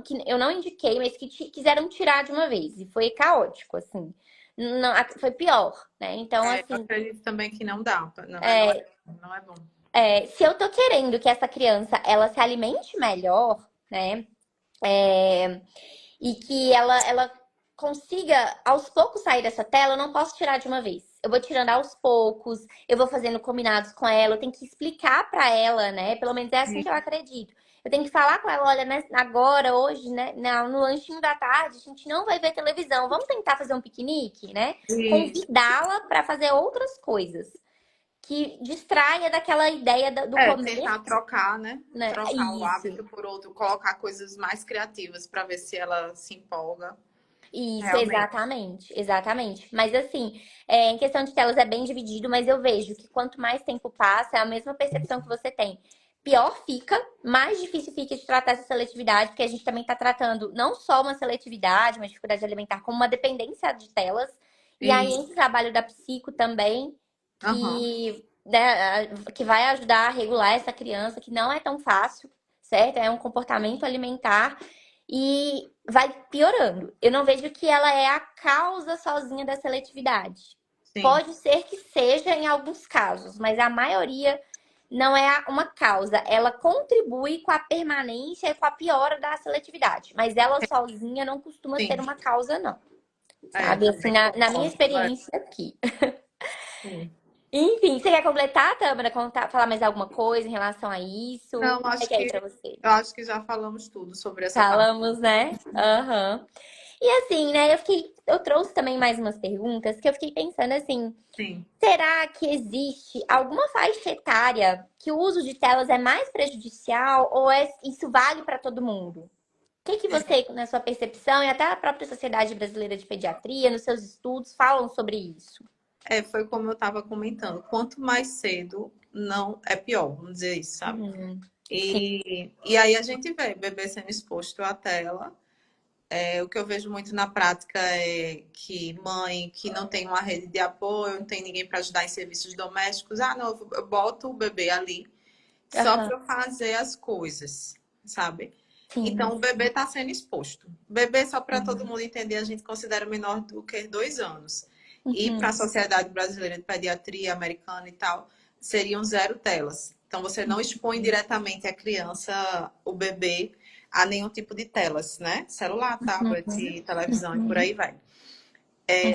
que eu não indiquei, mas que quiseram tirar de uma vez e foi caótico, assim. Não, foi pior, né? Então, É, eu assim, acredito também que não dá. é, Não é bom. se eu tô querendo que essa criança ela se alimente melhor, né? E que ela consiga aos poucos sair dessa tela, eu não posso tirar de uma vez. Eu vou tirando aos poucos, eu vou fazendo combinados com ela, eu tenho que explicar pra ela, né? Pelo menos é assim que eu acredito. Eu tenho que falar com ela, olha, né, agora, hoje, né, no lanchinho da tarde, a gente não vai ver televisão. Vamos tentar fazer um piquenique, né? Isso. Convidá-la para fazer outras coisas que distraia daquela ideia do É, comer, tentar trocar, né? né? Trocar o Isso. hábito por outro, colocar coisas mais criativas para ver se ela se empolga. Isso, Realmente. exatamente, exatamente. Mas assim, em questão de telas é bem dividido, mas eu vejo que quanto mais tempo passa, é a mesma percepção que você tem. Pior fica, mais difícil fica de tratar essa seletividade, porque a gente também está tratando não só uma seletividade, uma dificuldade alimentar, como uma dependência de telas. E aí entra Isso. o trabalho da psico também, Aham. que vai ajudar a regular essa criança, que não é tão fácil, certo? É um comportamento alimentar e vai piorando. Eu não vejo que ela é a causa sozinha da seletividade. Sim. Pode ser que seja em alguns casos, mas a maioria não é uma causa. Ela contribui com a permanência e com a piora da seletividade, mas ela sozinha não costuma ser Sim. uma causa, não. É, Sabe? Assim, também na minha concordo. É. experiência aqui. Sim. Enfim, você quer completar, Tâmara? Falar mais alguma coisa em relação a isso? Não, Como é acho que é aí que pra você? eu acho que já falamos tudo sobre essa parte. Falamos, né? Aham. E assim, né, eu trouxe também mais umas perguntas que eu fiquei pensando assim, Sim. será que existe alguma faixa etária que o uso de telas é mais prejudicial ou isso vale para todo mundo? O que que você, na sua percepção e até a própria Sociedade Brasileira de Pediatria, nos seus estudos, falam sobre isso? Foi como eu estava comentando. Quanto mais cedo, não é pior, vamos dizer isso, sabe? Uhum. Sim. E aí a gente vê bebê sendo exposto à tela. O que eu vejo muito na prática é que mãe que não tem uma rede de apoio, não tem ninguém para ajudar em serviços domésticos, não, eu boto o bebê ali só Aham. para eu fazer as coisas, sabe? Sim. Então o bebê está sendo exposto. Bebê, só para todo Sim. mundo entender, a gente considera menor do que 2 anos. E para a Uhum. Sociedade Brasileira de Pediatria Americana e tal, seriam 0 telas. Então você não expõe Uhum. diretamente a criança, o bebê, a nenhum tipo de telas, né? Celular, tablet, televisão e por Uhum. aí vai.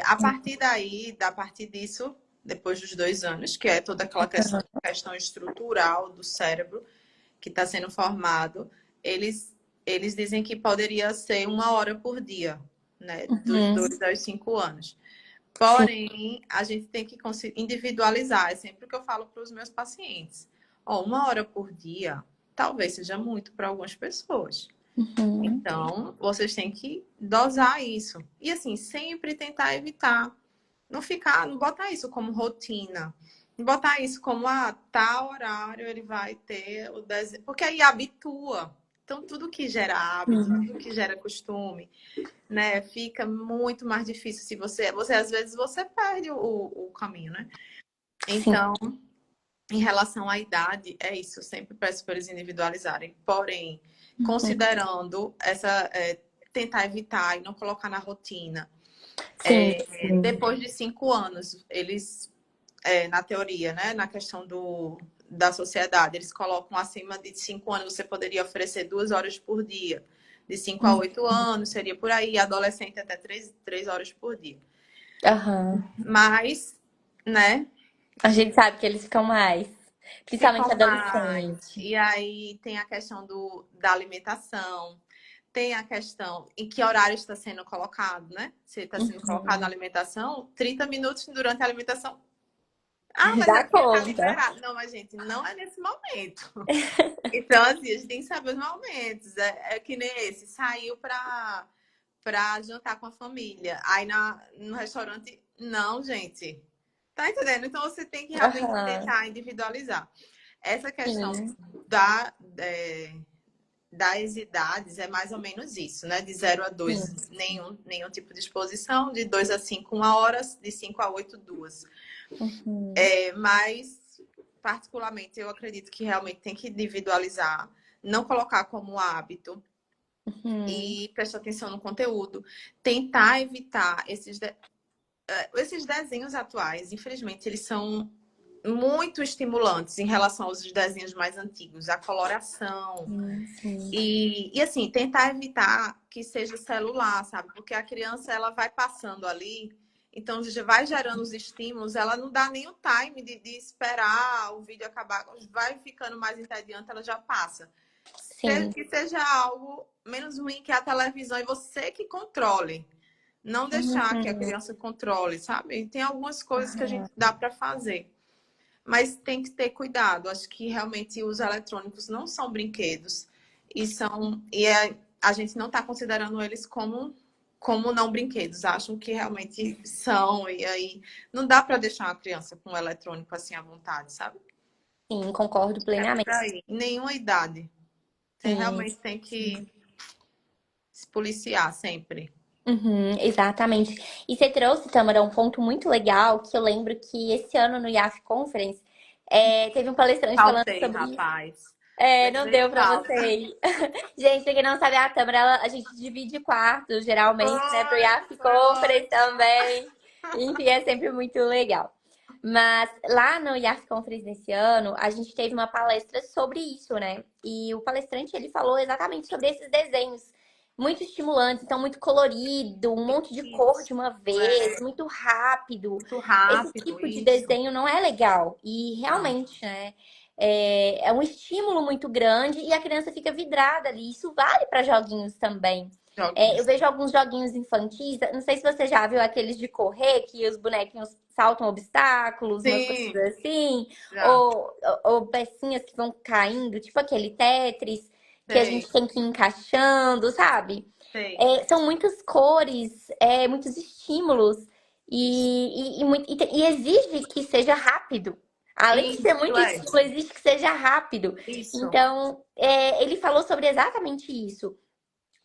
A partir daí, a partir disso, depois dos 2 anos, que é toda aquela questão estrutural do cérebro que está sendo formado, eles, eles dizem que poderia ser 1 hora por dia, né? Dos Uhum. 2 aos 5 anos. Sim. Porém, a gente tem que individualizar. É sempre o que eu falo para os meus pacientes. 1 hora por dia talvez seja muito para algumas pessoas. Uhum. Então, vocês têm que dosar isso. E assim, sempre tentar evitar. Não botar isso como rotina. Não botar isso como, tal horário ele vai ter o desenho. Porque aí habitua. Então, tudo que gera hábito, Sim. tudo que gera costume, né, fica muito mais difícil. Se você às vezes, você perde o caminho, né? Sim. Então, em relação à idade, é isso. Eu sempre peço para eles individualizarem. Porém, Uhum. considerando tentar evitar e não colocar na rotina. Sim. Sim. Depois de 5 anos, eles, na teoria, né, na questão da sociedade, eles colocam acima de 5 anos, você poderia oferecer 2 horas por dia. De 5 a 8 anos, seria por aí. Adolescente até 3 horas por dia. Aham. Mas, né, A gente sabe que eles ficam mais. Principalmente ficam mais. adolescente. E aí tem a questão da alimentação, tem a questão em que horário está sendo colocado, né? Se está sendo colocado na Uhum. alimentação, 30 minutos durante a alimentação. Mas é Dá porque tá conta. liberado. Não, mas gente, não é nesse momento. Então, assim, a gente tem que saber os momentos. É que nem esse, saiu pra jantar com a família. Aí no restaurante, não, gente. Tá entendendo? Então você tem que realmente Aham. tentar individualizar. Essa questão Sim. da, é, das idades é mais ou menos isso, né? De 0 a 2, Sim. nenhum tipo de exposição, de 2 a 5, 1 hora, de 5 a 8, 2. Uhum. Mas, particularmente, eu acredito que realmente tem que individualizar, não colocar como hábito Uhum. e prestar atenção no conteúdo, tentar evitar esses desenhos atuais, infelizmente, eles são muito estimulantes em relação aos desenhos mais antigos, a coloração. Sim, sim. E assim, tentar evitar que seja celular, sabe? Porque a criança, ela vai passando ali, então já vai gerando os estímulos, ela não dá nem o time de esperar o vídeo acabar, vai ficando mais entediante, ela já passa. Sim. Que seja algo menos ruim que a televisão e você que controle. Não deixar que a Uhum. criança controle, sabe? Tem algumas coisas que a gente dá para fazer, mas tem que ter cuidado. Acho que realmente os eletrônicos não são brinquedos a gente não está considerando eles como não brinquedos. Acham que realmente são e aí não dá para deixar uma criança com um eletrônico assim à vontade, sabe? Sim, concordo É por plenamente. aí. Em nenhuma idade. Você Sim. realmente tem que se policiar sempre. Uhum, exatamente. E você trouxe, Tamara, um ponto muito legal que eu lembro que esse ano no IAF Conference teve um palestrante falando Faltei, sobre isso. rapaz. Não Levei deu pra você falta. ir. Gente, pra quem não sabe, a Tamara, a gente divide quarto, geralmente, né? Pro IAF Foi Conference ótimo. também. Enfim, é sempre muito legal. Mas lá no IAF Conference desse ano, a gente teve uma palestra sobre isso, né? E o palestrante, ele falou exatamente sobre esses desenhos muito estimulantes, então muito colorido, um monte de cor de Isso. uma vez, muito rápido. Muito Esse rápido, tipo de isso. desenho não é legal. E Não. realmente, né? É um estímulo muito grande e a criança fica vidrada ali. Isso vale para joguinhos também. Eu Joguinhos. vejo alguns joguinhos infantis, não sei se você já viu aqueles de correr, que os bonequinhos saltam obstáculos, umas coisas Sim, assim, já. ou pecinhas que vão caindo, tipo aquele Tetris, que a Sei, gente tem que ir encaixando, sabe? sei. São muitas cores, muitos estímulos. Isso. E exige que seja rápido. Além de ser Isso muito é. estímulo, exige que seja rápido. Isso. Então, ele falou sobre exatamente isso,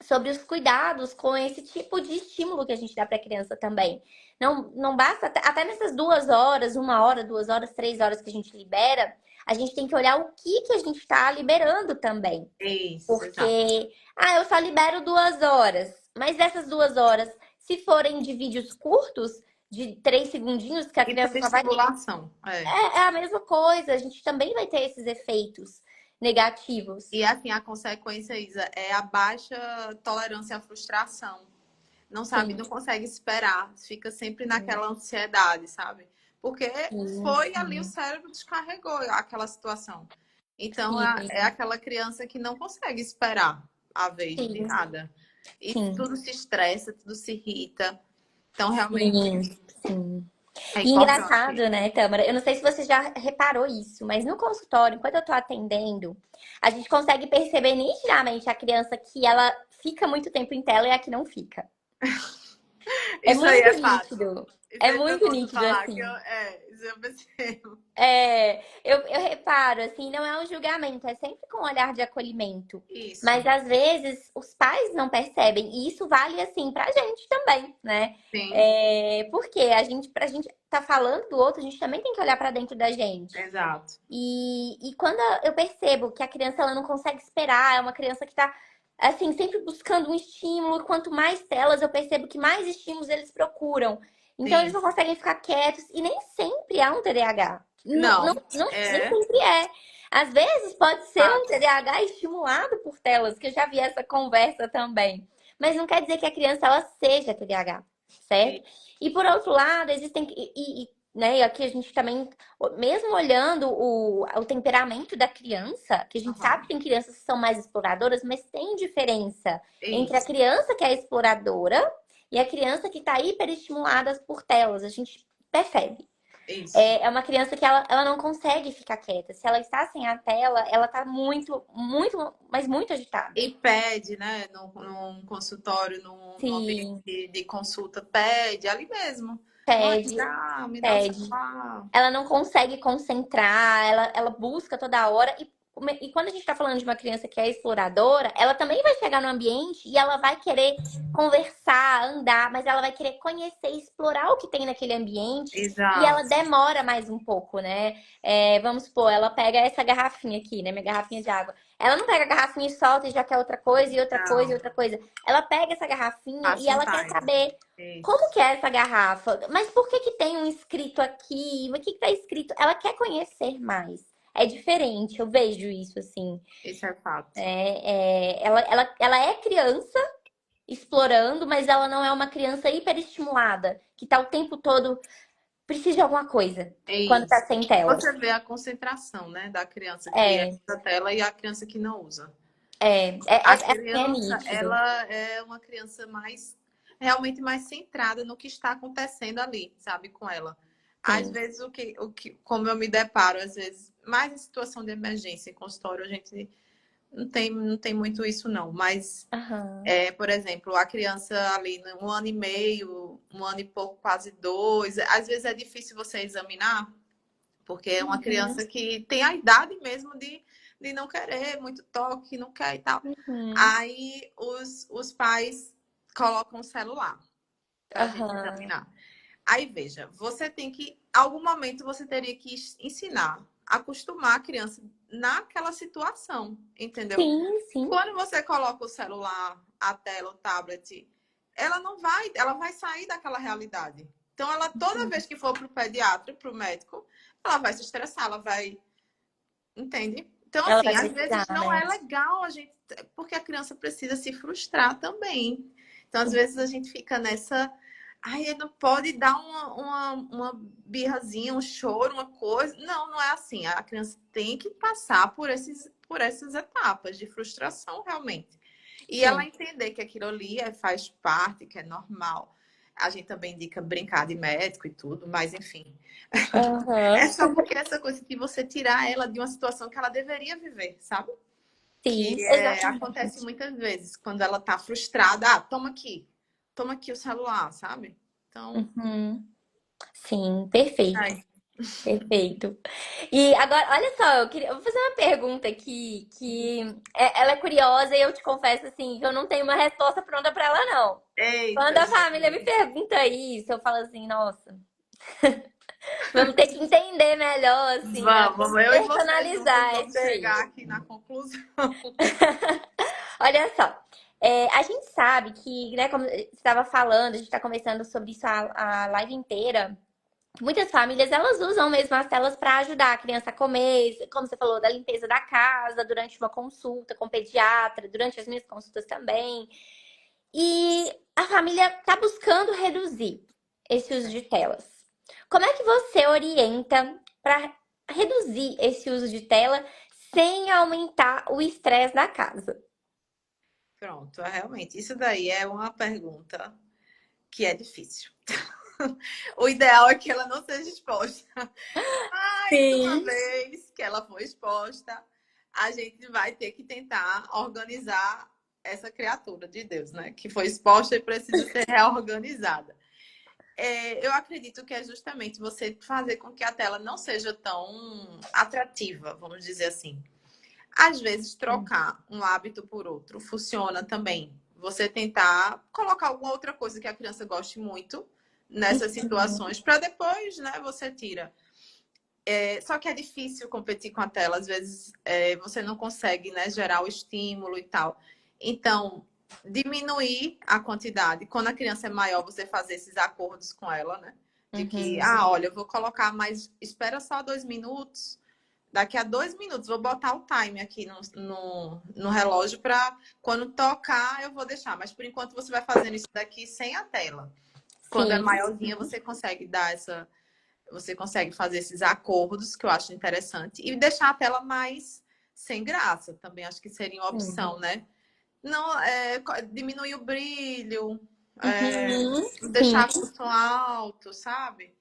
sobre os cuidados com esse tipo de estímulo que a gente dá para a criança também. Não basta, até nessas 2 horas, 1 hora, 2 horas, 3 horas que a gente libera, a gente tem que olhar o que a gente está liberando também. Isso, exato. Porque, eu só libero 2 horas. Mas dessas 2 horas, se forem de vídeos curtos, de 3 segundinhos, que a criança só vai. Hiperestimulação. É. É a mesma coisa, a gente também vai ter esses efeitos negativos. E assim, a consequência, Isa, é a baixa tolerância à frustração. Não sabe, Sim, não consegue esperar, fica sempre sim, naquela ansiedade, sabe? Porque sim, foi ali o sim. cérebro descarregou aquela situação. Então é Sim, aquela criança que não consegue esperar a vez de sim, nada. E sim, tudo se estressa, tudo se irrita. Então realmente sim, sim. é E importante. engraçado, né, Tâmara? Eu não sei se você já reparou isso, mas no consultório, enquanto eu tô atendendo, a gente consegue perceber nitidamente a criança que ela fica muito tempo em tela e a que não fica. É Isso aí muito é fato. nítido. Isso É aí eu muito posso nítido, falar que assim. isso eu percebo. Eu reparo, assim, não é um julgamento, é sempre com um olhar de acolhimento. Isso, Mas às vezes os pais não percebem, e isso vale assim pra gente também, né? sim, Porque pra gente tá falando do outro, a gente também tem que olhar pra dentro da gente. exato. E quando eu percebo que a criança ela não consegue esperar, é uma criança que tá assim, sempre buscando um estímulo, quanto mais telas eu percebo que mais estímulos eles procuram. Então eles Sim. não conseguem ficar quietos e nem sempre há um TDAH. Não, Nem é sempre é. Às vezes pode ser um fato. TDAH estimulado por telas, que eu já vi essa conversa também. Mas não quer dizer que a criança ela seja TDAH, certo? E por outro lado, existem né, e aqui a gente também, mesmo olhando o temperamento da criança, que a gente sabe que Aham. tem crianças que são mais exploradoras, mas tem diferença entre a Isso, criança que é exploradora e a criança que está hiperestimulada por telas. A gente percebe. isso. É uma criança que ela não consegue ficar quieta. Se ela está sem a tela, ela está muito, muito, mas muito agitada. E pede, né, num consultório, num ambiente Sim, de consulta, pede ali mesmo. Mãe, pede, me dá o pede. celular. Ela não consegue concentrar, ela busca toda hora. E quando a gente está falando de uma criança que é exploradora, ela também vai chegar no ambiente e ela vai querer conversar, andar, mas ela vai querer conhecer, explorar o que tem naquele ambiente e ela Exato. demora mais um pouco, né? Vamos supor, ela pega essa garrafinha aqui, né? Minha garrafinha de água. Ela não pega a garrafinha e solta e já quer outra coisa e outra coisa e Não, outra coisa. Ela pega essa garrafinha e passa um ela quer time. saber como Isso, que é essa garrafa? Mas por que que tem um escrito aqui? O que que tá escrito? Ela quer conhecer mais. É diferente, eu vejo isso assim. isso é fato. Ela é criança explorando, mas ela não é uma criança hiperestimulada, que tá o tempo todo precisa de alguma coisa É quando isso. tá sem tela. Você vê a concentração, né, da criança que é É, da tela e a criança que não usa. é A assim, é criança, nítido. ela é uma criança mais, realmente mais centrada no que está acontecendo ali, sabe, com ela. Às Sim. vezes, como eu me deparo, às vezes, mais em situação de emergência, em consultório, a gente não tem muito isso, não. Mas, Aham. por exemplo, a criança ali, 1 ano e meio, 1 ano e pouco, quase 2, às vezes é difícil você examinar, porque é uma Uhum. criança que tem a idade mesmo de não querer muito toque, não quer e tal. Uhum. Aí os pais colocam o celular para a gente Aham. examinar. Aí veja, você tem que, em algum momento, você teria que ensinar, acostumar a criança naquela situação, entendeu? Sim, sim. Quando você coloca o celular, a tela, o tablet, ela vai sair daquela realidade. Então, ela toda vez que for para o pediatra, para o médico, ela vai se estressar, ela vai, entende? Então, Ela vai assim, às vezes precisar, não né? é legal a gente, porque a criança precisa se frustrar também. Então, às Sim. vezes a gente fica nessa, ai, não pode dar uma birrazinha, um choro, uma coisa. Não, não é assim. A criança tem que passar por essas etapas de frustração, realmente. E ela Sim. entender que aquilo ali faz parte, que é normal. A gente também indica brincar de médico e tudo, mas enfim. Aham. É só porque essa coisa de você tirar ela de uma situação que ela deveria viver, sabe? Sim, Que acontece exatamente. muitas vezes, quando ela tá frustrada, toma aqui o celular, sabe? Então, Uhum. Sim, perfeito. aí, Perfeito. E agora, olha só, eu vou fazer uma pergunta aqui ela é curiosa e eu te confesso assim que eu não tenho uma resposta pronta para ela, não. Quando eita, a família me gente. pergunta isso, eu falo assim, nossa, vamos ter que entender melhor, assim, Vamos, eu e você juntas personalizar vamos isso aí. chegar aqui na conclusão. Olha só, a gente sabe que, né, como você estava falando, a gente está conversando sobre isso a live inteira. Muitas famílias elas usam mesmo as telas para ajudar a criança a comer, como você falou, da limpeza da casa, durante uma consulta com o pediatra, durante as minhas consultas também. E a família está buscando reduzir esse uso de telas. Como é que você orienta para reduzir esse uso de tela sem aumentar o estresse da casa? Pronto, realmente, isso daí é uma pergunta que é difícil. O ideal é que ela não seja exposta. Mas uma Sim. vez que ela for exposta, a gente vai ter que tentar organizar essa criatura de Deus, né? Que foi exposta e precisa ser reorganizada. Eu acredito que é justamente você fazer com que a tela não seja tão atrativa, vamos dizer assim. Às vezes, trocar um hábito por outro funciona também. Você tentar colocar alguma outra coisa que a criança goste muito nessas Uhum. situações, para depois, né, você tira. Só que é difícil competir com a tela, às vezes você não consegue, né, gerar o estímulo e tal. Então, diminuir a quantidade. Quando a criança é maior, você fazer esses acordos com ela, né? De que, Uhum. olha, eu vou colocar, mas espera só 2 minutos. Daqui a 2 minutos, vou botar o time aqui no relógio para quando tocar, eu vou deixar. Mas por enquanto você vai fazendo isso daqui sem a tela. Quando é Sim. maiorzinha, você consegue dar essa você consegue fazer esses acordos, que eu acho interessante, e deixar a tela mais sem graça. Também acho que seria uma Sim. opção, né? Não, diminuir o brilho, Uhum. Sim. deixar com som alto, sabe?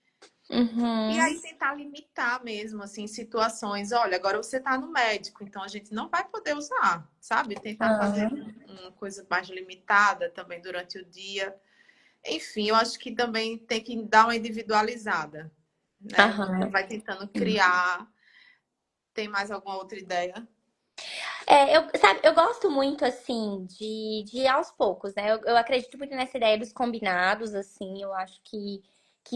E Uhum. aí tentar limitar mesmo, assim, situações. Olha, agora você está no médico, então a gente não vai poder usar, sabe? Tentar fazer Aham. uma coisa mais limitada também durante o dia. Enfim, eu acho que também tem que dar uma individualizada, né? Você Aham. vai tentando Sim. criar. Tem mais alguma outra ideia? Sabe, eu gosto muito, assim, de ir aos poucos, né? Eu acredito muito nessa ideia dos combinados, assim, eu acho que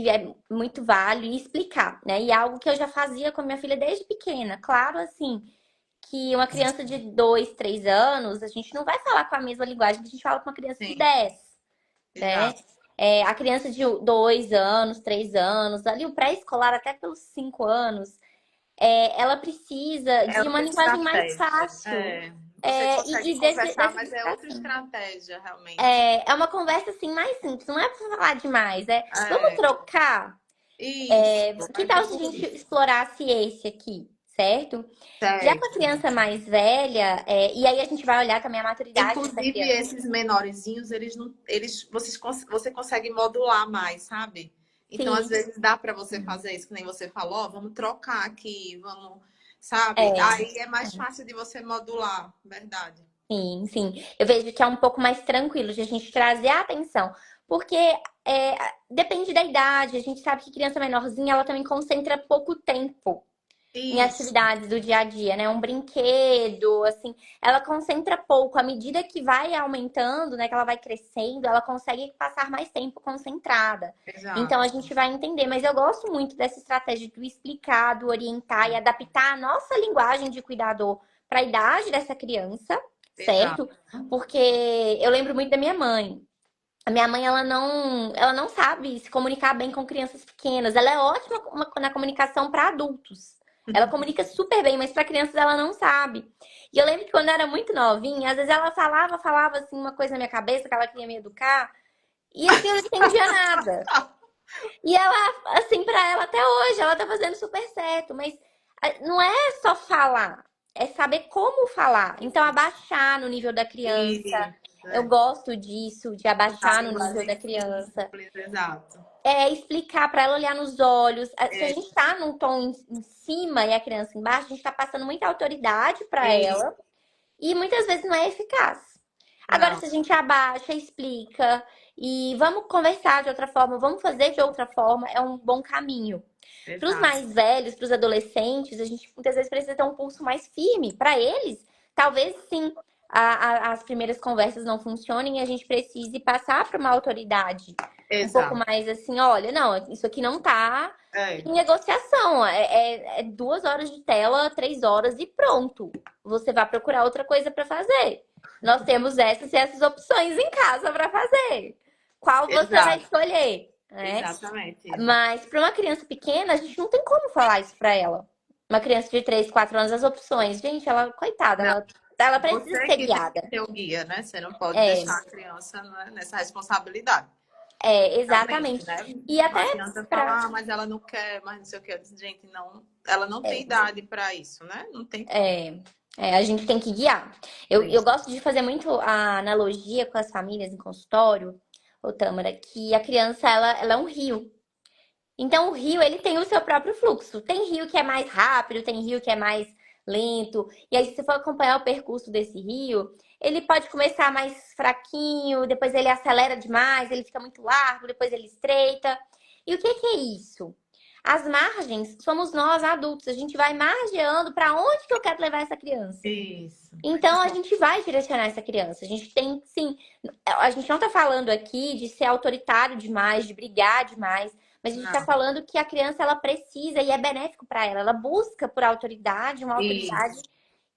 é muito válido e explicar, né? E é algo que eu já fazia com a minha filha desde pequena. Claro, assim, que uma criança de 2, 3 anos, a gente não vai falar com a mesma linguagem que a gente fala com uma criança de Sim, 10, né? exato. A criança de 2 anos, 3 anos, ali o pré-escolar até pelos 5 anos, ela precisa É de uma outra linguagem mais estratégia. fácil. Você consegue E conversar, dessa mas é outra explicação. estratégia, realmente. É uma conversa assim mais simples, não é pra falar demais. Vamos É, trocar? isso. Que É tal se a tipo gente isso. explorasse esse aqui, certo? Já com a Certo. criança mais velha, e aí a gente vai olhar também a maturidade dessa Inclusive, criança. esses menorzinhos, eles não, eles, você consegue modular mais, sabe? Então, às Sim, vezes, dá para você fazer isso, que nem você falou, ó, vamos trocar aqui, vamos, sabe? é. Aí é mais fácil de você modular, verdade. Sim, sim. Eu vejo que é um pouco mais tranquilo de a gente trazer a atenção. Porque depende da idade. A gente sabe que criança menorzinha, ela também concentra pouco tempo em Isso, atividades do dia a dia, né? Um brinquedo, assim, ela concentra pouco. À medida que vai aumentando, né, que ela vai crescendo, ela consegue passar mais tempo concentrada. Então a exato. gente vai entender. Mas eu gosto muito dessa estratégia do explicar, do orientar e adaptar a nossa linguagem de cuidador para a idade dessa criança, Exato. certo? Porque eu lembro muito da minha mãe. A minha mãe, ela não sabe se comunicar bem com crianças pequenas. Ela é ótima na comunicação para adultos. Ela comunica super bem, mas para crianças ela não sabe. E eu lembro que quando eu era muito novinha, às vezes ela falava assim uma coisa na minha cabeça que ela queria me educar, e assim eu não entendia nada. E ela, assim, para ela até hoje, ela tá fazendo super certo, mas não é só falar, é saber como falar. Então abaixar no nível da criança. Isso, Eu gosto disso, de usar abaixar no nível linguagem da criança. simples, exato. Explicar para ela olhar nos olhos. Se a É, gente tá num tom em cima e a criança embaixo, a gente tá passando muita autoridade para é, ela e muitas vezes não é eficaz. Agora, não, se a gente abaixa, explica e vamos conversar de outra forma, vamos fazer de outra forma, é um bom caminho. Para os Exato. mais velhos, para os adolescentes, a gente muitas vezes precisa ter um pulso mais firme. Para eles, talvez sim, as primeiras conversas não funcionem e a gente precise passar para uma autoridade um pouco Exato. mais assim, olha, não, isso aqui não tá É, em negociação. É 2 horas de tela, 3 horas e pronto. Você vai procurar outra coisa para fazer. Nós temos essas e essas opções em casa para fazer. Qual você vai exato. escolher, né? Exatamente isso. Mas para uma criança pequena, a gente não tem como falar isso para ela. Uma criança de 3, 4 anos, as opções. Gente, ela, coitada, Não, ela precisa você ser que tem que guiada. ser o guia, né? Você não pode É, deixar a criança, né, nessa responsabilidade. Realmente, exatamente. né? E Não até adianta para. falar, ah, mas ela não quer, mas não sei o que. Eu disse, gente, não, ela não tem É, idade para isso, né? Não tem como. é, a gente tem que guiar. Eu Isso. gosto de fazer muito a analogia com as famílias em consultório, ô Tâmara, que a criança ela é um rio. Então, o rio, ele tem o seu próprio fluxo. Tem rio que é mais rápido, tem rio que é mais lento. E aí, se você for acompanhar o percurso desse rio, ele pode começar mais fraquinho, depois ele acelera demais, ele fica muito largo, depois ele estreita. E o que que é isso? As margens somos nós, adultos. A gente vai margeando para onde que eu quero levar essa criança. Isso. Então, a gente vai direcionar essa criança. A gente tem, sim. A gente não está falando aqui de ser autoritário demais, de brigar demais, mas a gente está Não. falando que a criança ela precisa e é benéfico para ela. Ela busca por autoridade, uma autoridade Isso.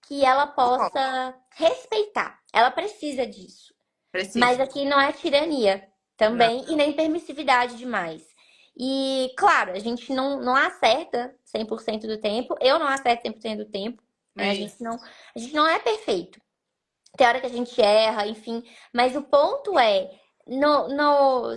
que ela Concordo. possa respeitar. Ela precisa disso. Mas Precisa. aqui não é tirania Não. também e nem permissividade demais. E, claro, a gente não acerta 100% do tempo. Eu não acerto 100% do tempo. Né? Isso. A gente não é perfeito. Tem hora que a gente erra, enfim. Mas o ponto é,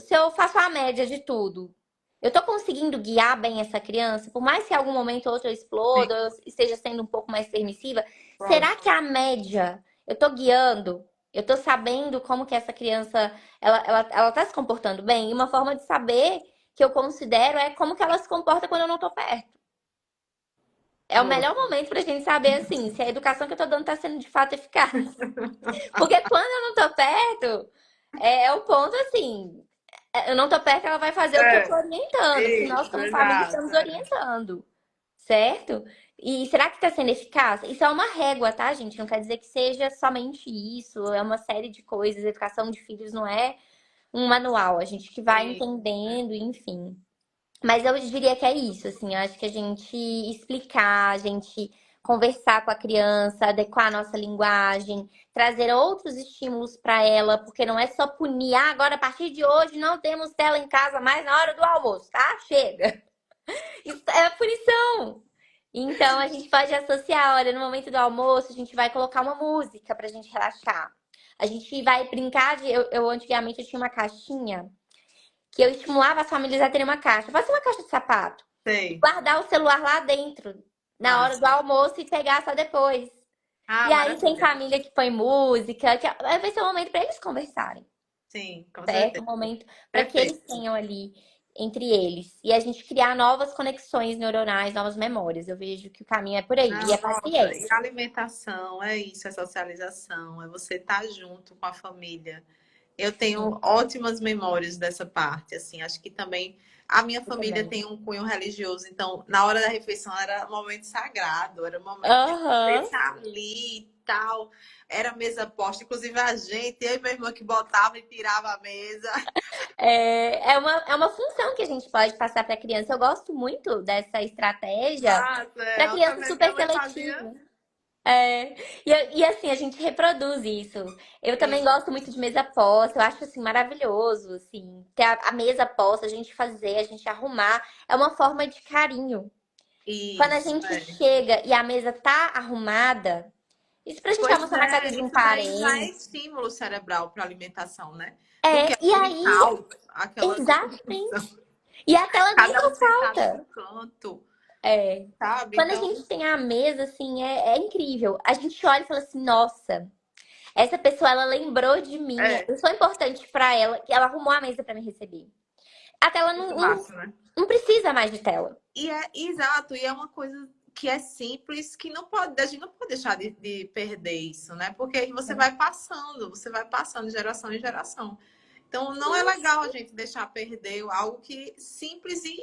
se eu faço a média de tudo, eu tô conseguindo guiar bem essa criança, por mais que em algum momento ou outro eu Sim. exploda, eu esteja sendo um pouco mais permissiva, será Lógico. que a média eu tô guiando? Eu tô sabendo como que essa criança, ela tá se comportando bem? E uma forma de saber que eu considero é como que ela se comporta quando eu não tô perto. É o Boa. melhor momento pra gente saber, assim, se a educação que eu tô dando tá sendo de fato eficaz. Porque quando eu não tô perto, é o ponto assim. Eu não tô perto, ela vai fazer o que eu tô É, orientando, porque nós, isso, como família, exato. estamos É. orientando, certo? E será que tá sendo eficaz? Isso é uma régua, tá, gente? Não quer dizer que seja somente isso, é uma série de coisas. Educação de filhos não é um manual, a gente que vai Isso. entendendo, enfim. Mas eu diria que é isso, assim, eu acho que a gente explicar, a gente conversar com a criança, adequar a nossa linguagem, trazer outros estímulos para ela, porque não é só punir, ah, agora a partir de hoje não temos tela em casa mais na hora do almoço, tá? Chega. Isso é punição. Então a gente pode associar, olha, no momento do almoço a gente vai colocar uma música pra gente relaxar. A gente vai brincar de. Eu antigamente eu tinha uma caixinha que eu estimulava as famílias a terem uma caixa. Pode ser uma caixa de sapato. E Sei. guardar o celular lá dentro, na hora do Massa. almoço e pegar só depois. Ah, E aí tem maravilha. família que põe música, que aí vai ser um momento para eles conversarem, Sim, com certo? certeza. Um momento para que Perfeito. eles tenham ali entre eles. E a gente criar novas conexões neuronais, novas memórias. Eu vejo que o caminho é por aí. E Não, é nossa, e paciência. a alimentação, é isso, é socialização, é você estar junto com a família. Eu tenho ótimas memórias dessa parte, assim, acho que também a minha Eu família também. tem um cunho religioso, então na hora da refeição era um momento sagrado, era um momento de você Aham. estar ali e tal, era mesa posta, inclusive a gente, eu e minha irmã que botava e tirava a mesa. É uma função que a gente pode passar para a criança. Eu gosto muito dessa estratégia Nossa, para outra criança vez super minha mãe fazia seletiva. É, e assim, a gente reproduz isso. Eu também isso, gosto muito de mesa posta, eu acho assim maravilhoso, assim, ter a mesa posta, a gente fazer, a gente arrumar, é uma forma de carinho. Quando a isso, gente é. chega e a mesa tá arrumada, isso pra gente Pois almoçar na casa é, de um isso daí já é parente. estímulo cerebral para alimentação, né? Do que E aquele aí, caos, aquela confusão. exatamente. E a tela nem Cada um não sentado falta. no canto, É. sabe? Quando a Então, gente tem a mesa, assim, é incrível. A gente olha e fala assim, nossa. Essa pessoa, ela lembrou de mim. é Eu sou importante pra ela, que ela arrumou a mesa pra me receber. A tela muito massa, né? não precisa mais de tela. E é exato, e é uma coisa que é simples, que não pode, a gente não pode deixar de perder isso, né? Porque aí você vai passando de geração em geração. Então, não é legal a gente deixar perder algo que é simples e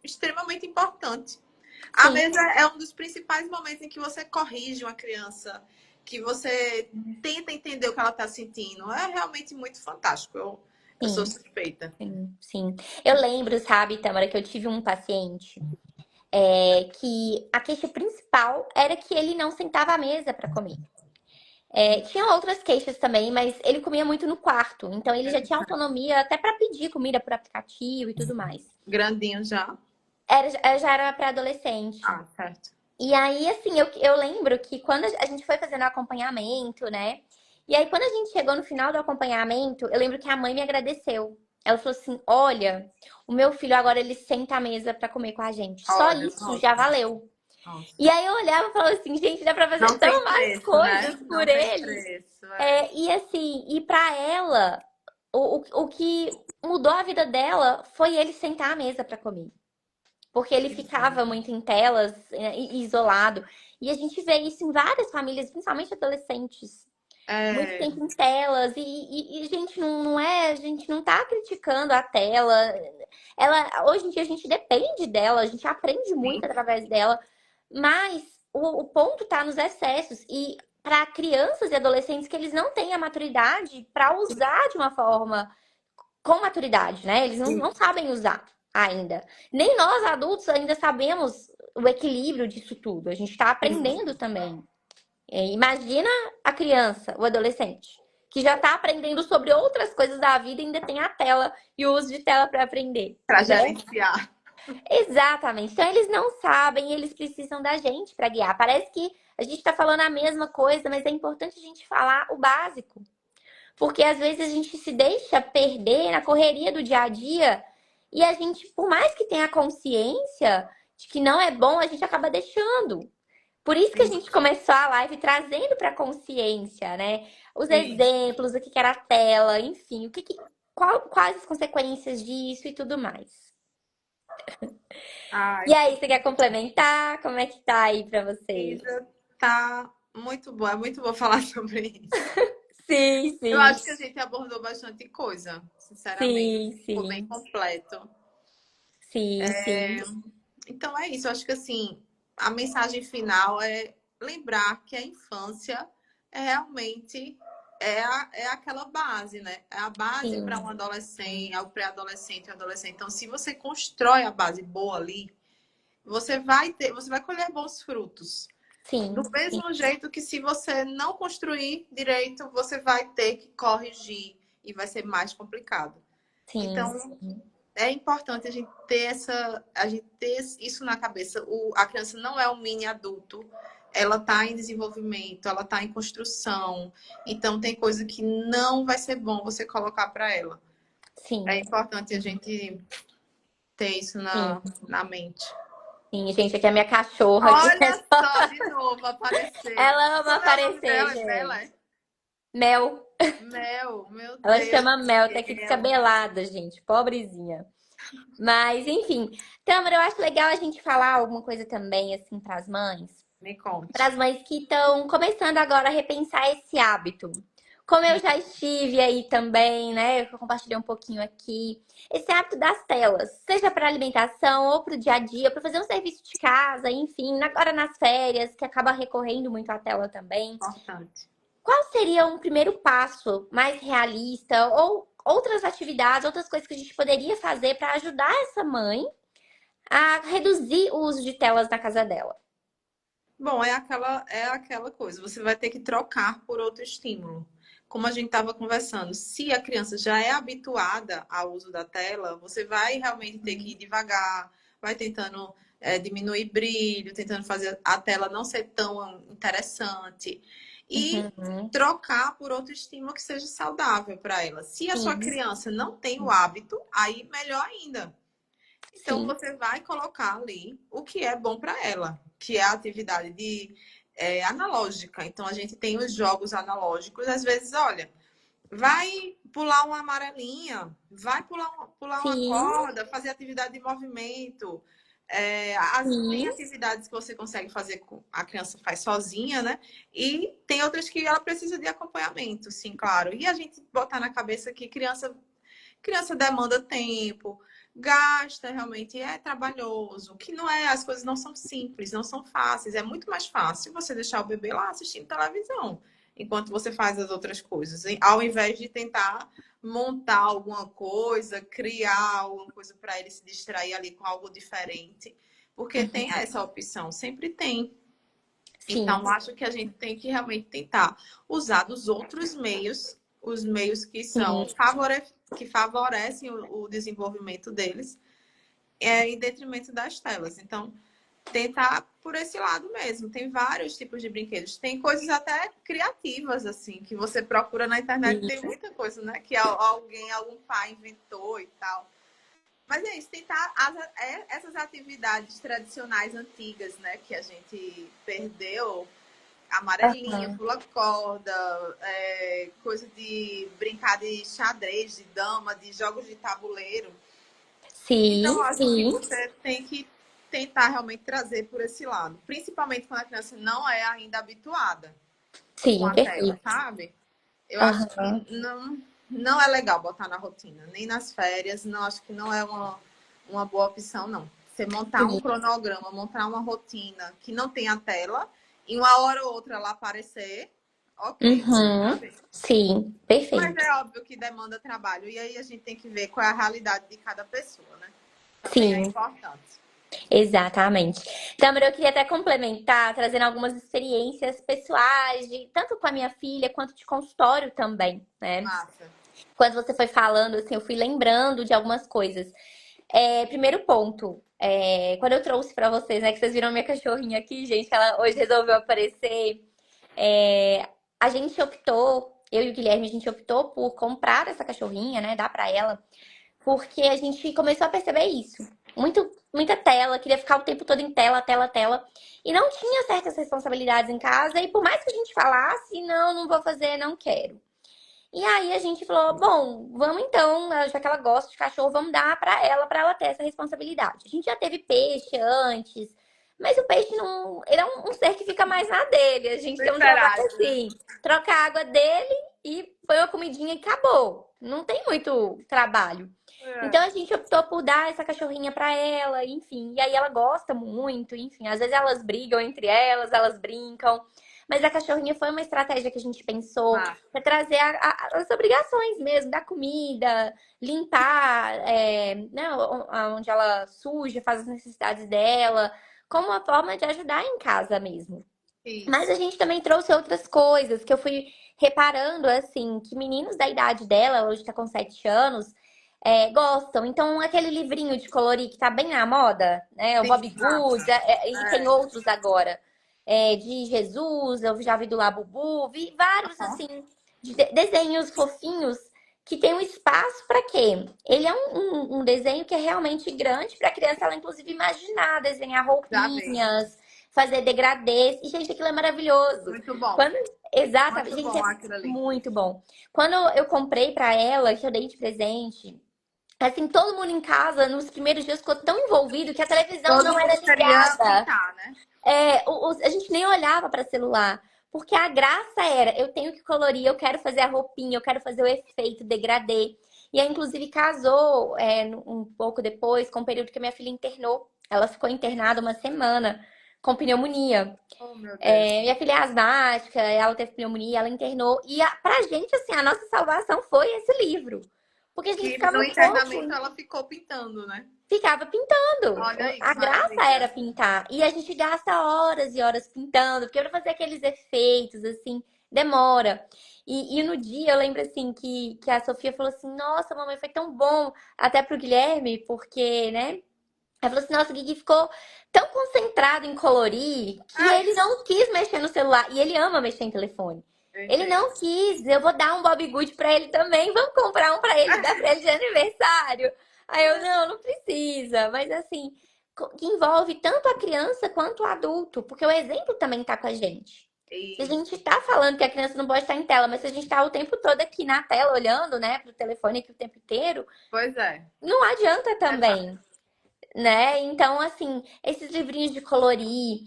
extremamente importante. A Sim, mesa é um dos principais momentos em que você corrige uma criança, que você tenta entender o que ela está sentindo. É realmente muito fantástico. Eu sou sim, suspeita. sim, sim. Eu lembro, sabe, Tamara, que eu tive um paciente que a queixa principal era que ele não sentava à mesa para comer. Tinha outras queixas também, mas ele comia muito no quarto, então ele já tinha autonomia até para pedir comida por aplicativo e tudo mais. Grandinho já. Já era pré-adolescente. Ah, certo. E aí, assim, eu lembro que quando a gente foi fazendo acompanhamento, né? E aí, quando a gente chegou no final do acompanhamento, eu lembro que a mãe me agradeceu. Ela falou assim: Olha, o meu filho agora ele senta à mesa para comer com a gente. Só Olha, isso já nossa, valeu. nossa. E aí eu olhava e falava assim: Gente, dá para fazer Não tem tão mais preço, né? coisas por Não tem ele. preço, é. E assim, e para ela, o que mudou a vida dela foi ele sentar à mesa para comer. Porque ele ficava muito em telas, isolado. E a gente vê isso em várias famílias, principalmente adolescentes. Muito É, tempo em telas. Gente, não é. A gente não tá criticando a tela. Hoje em dia a gente depende dela, a gente aprende sim, muito através dela. Mas o ponto tá nos excessos. E para crianças e adolescentes que eles não têm a maturidade para usar de uma forma com maturidade, né? Eles não sim. sabem usar ainda. Nem nós adultos ainda sabemos o equilíbrio disso tudo. A gente está aprendendo também. Imagina a criança, o adolescente, que já está aprendendo sobre outras coisas da vida e ainda tem a tela e o uso de tela para aprender, Para né? gerenciar. Exatamente. Então eles não sabem, eles precisam da gente para guiar. Parece que a gente está falando a mesma coisa, mas é importante a gente falar o básico. Porque às vezes a gente se deixa perder na correria do dia a dia e a gente, por mais que tenha consciência de que não é bom, a gente acaba deixando. Por isso que a gente começou a live trazendo para consciência, né? Os Sim. exemplos, o que que era a tela, enfim, quais as consequências disso e tudo mais. Ai, E aí, você quer complementar? Como é que tá aí para vocês? Isa, tá muito bom. É muito bom falar sobre isso. Sim, Eu sim. acho que a gente abordou bastante coisa, sinceramente. Sim, Ficou bem sim. completo. Sim, sim. Então é isso. Eu acho que assim, a mensagem final é lembrar que a infância é realmente é aquela base, né? É a base para um Sim, adolescente, ao pré-adolescente e adolescente. Então, se você constrói a base boa ali, você vai colher bons frutos. Do sim, sim, mesmo jeito que se você não construir direito, você vai ter que corrigir e vai ser mais complicado. sim. Então, é importante a gente ter isso na cabeça. A criança não é um mini adulto, ela está em desenvolvimento, ela está em construção. Então, tem coisa que não vai ser bom você colocar para ela. É Sim, importante a gente ter isso sim, na mente. sim, gente, aqui é a minha cachorra aqui. Olha só, de novo apareceu. Ela ama Como é o nome aparecer, dela? É Bela, gente. é? Mel. Meu Ela Deus chama do Mel, tá aqui céu. descabelada, gente. Pobrezinha. Mas, enfim. Tâmara, eu acho legal a gente falar alguma coisa também, assim, pras mães. Me Para conte. as mães que estão começando agora a repensar esse hábito. Como eu já estive aí também, né? Eu compartilhei um pouquinho aqui. Esse hábito das telas, seja para alimentação ou para o dia a dia, para fazer um serviço de casa, enfim, agora nas férias, que acaba recorrendo muito à tela também. Importante. Qual seria um primeiro passo mais realista ou outras atividades, outras coisas que a gente poderia fazer para ajudar essa mãe a reduzir o uso de telas na casa dela? Bom, é aquela coisa. Você vai ter que trocar por outro estímulo. Como a gente estava conversando, se a criança já é habituada ao uso da tela, você vai realmente ter que ir devagar, vai tentando diminuir brilho, tentando fazer a tela não ser tão interessante e Uhum. trocar por outro estímulo que seja saudável para ela. Se a sua Sim, criança não tem o hábito, aí melhor ainda. Então, sim, você vai colocar ali o que é bom para ela, que é a atividade analógica. Então, a gente tem os jogos analógicos. Às vezes, olha, vai pular uma amarelinha, vai pular uma sim, corda, fazer atividade de movimento. Tem sim, atividades que você consegue fazer com a criança faz sozinha, né? E tem outras que ela precisa de acompanhamento, sim, claro. E a gente botar na cabeça que criança criança demanda tempo, gasta, realmente é trabalhoso, que não é, as coisas não são simples, não são fáceis. É muito mais fácil você deixar o bebê lá assistindo televisão, enquanto você faz as outras coisas, ao invés de tentar montar alguma coisa, criar alguma coisa para ele se distrair ali com algo diferente, porque tem essa opção, sempre tem. Sim, Então, acho que a gente tem que realmente tentar usar dos outros meios, os meios que sim, são que favorecem o desenvolvimento deles, em detrimento das telas. Então, tentar por esse lado mesmo. Tem vários tipos de brinquedos. Tem coisas até criativas, assim, que você procura na internet, sim. tem muita coisa, né? Que alguém, algum pai inventou e tal. Mas é isso, tentar essas atividades tradicionais antigas, né? Que a gente perdeu, amarelinha, Aham. pula corda, coisa de brincar de xadrez, de dama, de jogos de tabuleiro. Sim, Então, acho que sim, você tem que tentar realmente trazer por esse lado. Principalmente quando a criança não é ainda habituada com sim, a tela, perfeito. sabe? Eu acho que Aham. não é legal botar na rotina, nem nas férias. Não acho que não é uma boa opção, não. Você montar um Sim. cronograma, montar uma rotina que não tenha tela, e uma hora ou outra ela aparecer, ok, Uhum. sabe? Sim, Mas perfeito. é óbvio que demanda trabalho. E aí a gente tem que ver qual é a realidade de cada pessoa, né? Também é Sim, importante. exatamente. Tamara, eu queria até complementar, trazendo algumas experiências pessoais, tanto com a minha filha quanto de consultório também, né? Massa. Quando você foi falando, assim, eu fui lembrando de algumas coisas. Primeiro ponto, quando eu trouxe pra vocês, né, que vocês viram minha cachorrinha aqui, gente, que ela hoje resolveu aparecer, a gente optou, eu e o Guilherme, a gente optou por comprar essa cachorrinha, né, dar pra ela, porque a gente começou a perceber isso. Muita tela, queria ficar o tempo todo em tela, tela, tela. E não tinha certas responsabilidades em casa. E por mais que a gente falasse, não, não vou fazer, não quero. E aí a gente falou, bom, vamos então, já que ela gosta de cachorro, vamos dar pra ela ter essa responsabilidade. A gente já teve peixe antes, mas o peixe não, ele é um ser que fica mais na dele. A gente tem um trabalho Literário, né? assim, troca a água dele e põe uma comidinha e acabou. Não tem muito trabalho. É. Então a gente optou por dar essa cachorrinha pra ela, enfim. E aí ela gosta muito, enfim. Às vezes elas brigam entre elas, elas brincam. Mas a cachorrinha foi uma estratégia que a gente pensou Massa. para trazer as obrigações mesmo, da comida, limpar, né, onde ela suja, faz as necessidades dela, como uma forma de ajudar em casa mesmo. Mas a Isso. gente também trouxe outras coisas que eu fui reparando, assim, que meninos da idade dela, ela hoje tá com 7 anos, gostam. Então, aquele livrinho de colorir que tá bem na moda, né? O Sim, Bob Good, massa. e tem É. outros agora. De Jesus, eu já vi do Labubu, vi vários, Ó, assim, desenhos fofinhos que tem um espaço para quê? Ele é um desenho que é realmente grande para a criança, ela inclusive imaginar, desenhar já vi. roupinhas, fazer degradês. E, gente, aquilo é maravilhoso. Muito bom. Quando... Exatamente. Muito Gente, bom é aquilo ali. muito bom. Quando eu comprei pra ela, que eu dei de presente, assim, todo mundo em casa, nos primeiros dias, ficou tão envolvido que a televisão Todo não mundo era queria ligada. pintar, né? A gente nem olhava para celular. Porque a graça era, eu tenho que colorir, eu quero fazer a roupinha, eu quero fazer o efeito, degradê. E aí, inclusive, casou um pouco depois, com o período que a minha filha internou. Ela ficou internada uma semana com pneumonia. Oh, meu Deus. Minha filha é asmática, ela teve pneumonia, ela internou. E pra gente, assim, a nossa salvação foi esse livro. Porque a gente Que no ficava, internamento poxa, ela ficou pintando, né? ficava pintando. Olha aí, A que graça era maravilha. pintar. E a gente gasta horas e horas pintando, porque pra fazer aqueles efeitos, assim, demora. E no dia eu lembro, assim, que a Sofia falou assim: Nossa, mamãe, foi tão bom. Até pro Guilherme, porque, né? Ela falou assim: Nossa, o Gui ficou tão concentrado em colorir que Ai, ele não quis mexer no celular. E ele ama mexer em telefone. eu Ele entendo. não quis. Eu vou dar um Bob Good pra ele também. Vamos comprar um pra ele, dar pra ele de aniversário. Aí eu, não, não precisa. Mas assim, que envolve tanto a criança quanto o adulto. Porque o exemplo também tá com a gente. Se a gente Isso. tá falando que a criança não pode estar em tela, mas se a gente tá o tempo todo aqui na tela olhando, né, pro telefone aqui o tempo inteiro, Pois é. não adianta Exato. também, né? Então, assim, esses livrinhos de colorir,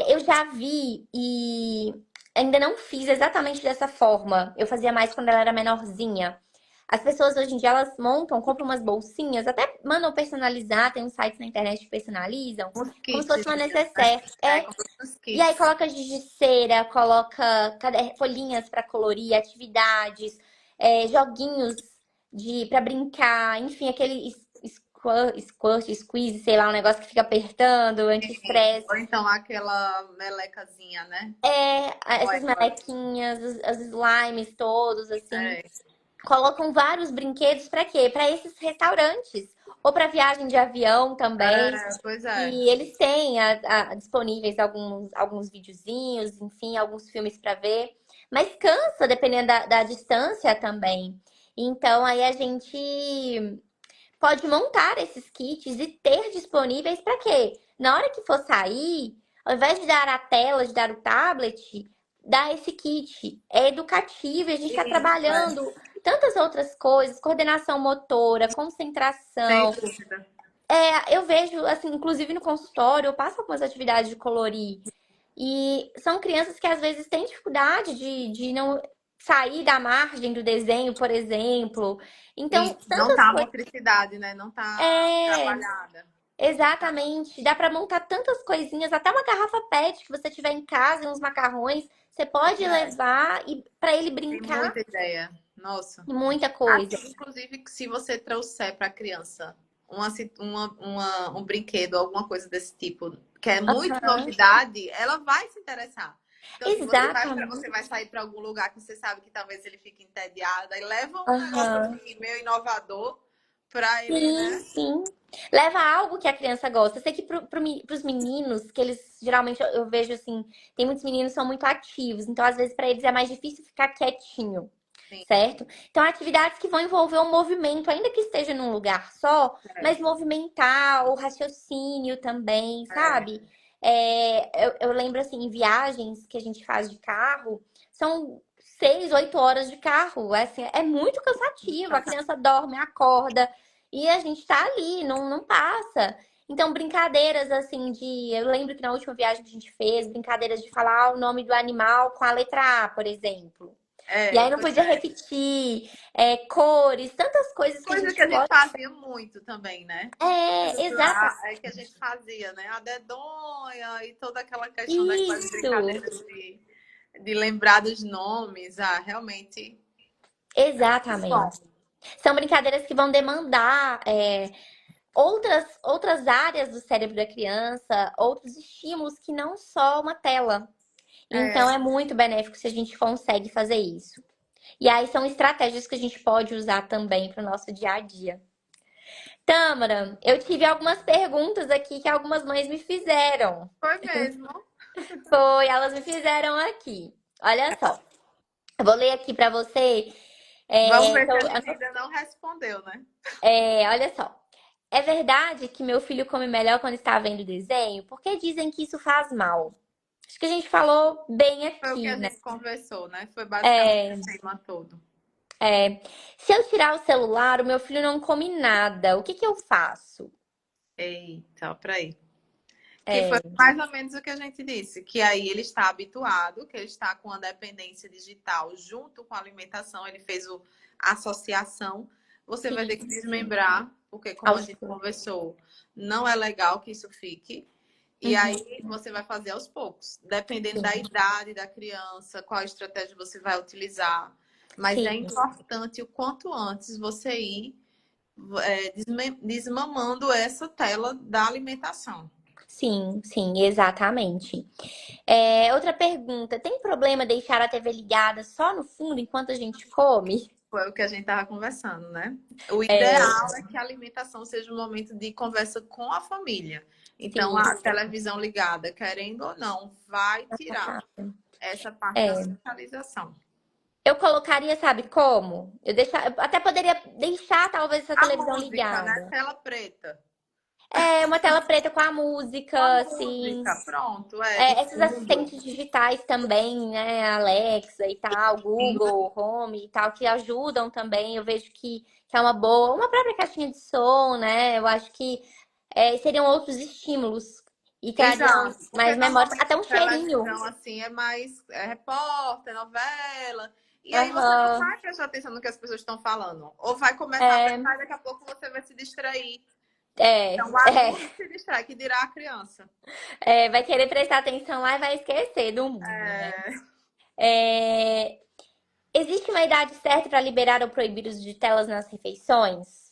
eu já vi e ainda não fiz exatamente dessa forma. Eu fazia mais quando ela era menorzinha. As pessoas hoje em dia, elas montam, compram umas bolsinhas, até mandam personalizar, tem uns sites na internet que personalizam, Uns como se fosse uma kitzinhos, né? necessaire. É, É, como uns e aí kits. coloca giz de cera, coloca folhinhas para colorir, atividades, joguinhos para brincar, enfim, aquele squeeze, sei lá, um negócio que fica apertando, anti-estresse. Ou então aquela melecazinha, né? Essas Molécula. melequinhas, os slimes todos, assim. É, Colocam vários brinquedos para quê? Para esses restaurantes. Ou para viagem de avião também. pois é. E eles têm disponíveis alguns videozinhos, enfim, alguns filmes para ver. Mas cansa, dependendo da distância também. Então, aí a gente pode montar esses kits e ter disponíveis para quê? Na hora que for sair, ao invés de dar a tela, de dar o tablet, dá esse kit. É educativo, e a gente está Isso, trabalhando tantas outras coisas, coordenação motora, sem concentração. dúvida. Eu vejo, assim, inclusive no consultório, eu passo algumas atividades de colorir. E são crianças que às vezes têm dificuldade de não sair da margem do desenho, por exemplo. Então, E não tantas tá a coisas. motricidade, né? Não tá É, trabalhada. exatamente. Dá para montar tantas coisinhas, até uma garrafa PET que você tiver em casa, e uns macarrões, você Pois pode é, levar e para ele tem brincar muita ideia. Nossa. e muita coisa. Assim, inclusive, que se você trouxer para a criança um brinquedo, alguma coisa desse tipo, que é muito Aham. novidade, ela vai se interessar. Então, se você Exatamente. vai sair para algum lugar que você sabe que talvez ele fique entediado, aí leva um negócio Aham. assim, meio inovador para ele, Sim, né? sim. Leva algo que a criança gosta. Eu sei que pros meninos, que eles geralmente eu vejo assim, tem muitos meninos que são muito ativos, então às vezes para eles é mais difícil ficar quietinho, Sim, certo? Então atividades que vão envolver o movimento, ainda que esteja num lugar só, é, mas movimentar, o raciocínio também, é. sabe? Eu lembro assim, em viagens que a gente faz de carro, são 6, 8 horas de carro. Assim, é muito cansativo. A criança dorme, acorda. E a gente tá ali, não passa. Então, brincadeiras assim de. Eu lembro que na última viagem que a gente fez, brincadeiras de falar o nome do animal com a letra A, por exemplo. E aí não Pois podia é. repetir, cores, tantas coisas que a Coisa que gente a gente pode. fazia muito também, né? Exata. É que a gente fazia, né? A dedonha e toda aquela questão daquelas Isso, brincadeiras de lembrar dos nomes. Ah, realmente muito bom. exatamente. São brincadeiras que vão demandar outras áreas do cérebro da criança, outros estímulos que não só uma tela. Então É, é muito benéfico se a gente consegue fazer isso. E aí são estratégias que a gente pode usar também para o nosso dia a dia. Tâmara, eu tive algumas perguntas aqui que algumas mães me fizeram. foi mesmo. Elas me fizeram aqui. Olha só, eu vou ler aqui para você. Vamos ver se a Então, gente ainda não respondeu, né? olha só. É verdade que meu filho come melhor quando está vendo desenho? Porque dizem que isso faz mal. Acho que a gente falou bem Foi o que aqui, a né? gente conversou, né? Foi basicamente É, o tema todo. se eu tirar o celular, o meu filho não come nada. O que que eu faço? Eita, peraí. Que foi É, mais ou menos o que a gente disse, que aí ele está habituado, que ele está com a dependência digital junto com a alimentação, ele fez a associação. Você vai ter que sim, desmembrar, porque como a aos gente poucos. conversou, não é legal que isso fique. E Uhum, aí você vai fazer aos poucos, dependendo da sim, idade da criança, qual estratégia você vai utilizar. Mas é sim, importante o quanto antes você ir desmamando essa tela da alimentação. sim, sim, exatamente. Outra pergunta: tem problema deixar a TV ligada só no fundo enquanto a gente come? Foi o que a gente estava conversando, né? O É, ideal é que a alimentação seja um momento de conversa com a família. Então, sim, a televisão ligada, querendo ou não, vai tirar essa parte da é. socialização. Eu colocaria, sabe como? Eu até poderia deixar talvez essa A televisão música, né? ligada. Tela preta. Uma tela preta com a Com a música, assim. música, pronto, de Esses fundo. assistentes digitais também, né? Alexa e tal, Sim, Google, Home e tal, que ajudam também. Eu vejo que é uma boa. Uma própria caixinha de som, né? Eu acho que seriam outros estímulos e trariam exato. Porque mais memórias. normalmente Até um cheirinho. televisão assim é mais repórter, novela. E aí você não Aham. vai prestar atenção no que as pessoas estão falando. Ou vai começar a É, prestar e daqui a pouco você vai se distrair. é, Então, o adulto se distrai, que dirá a criança. vai querer prestar atenção lá e vai esquecer do mundo, né? É, É, existe uma idade certa para liberar ou proibir o uso de telas nas refeições?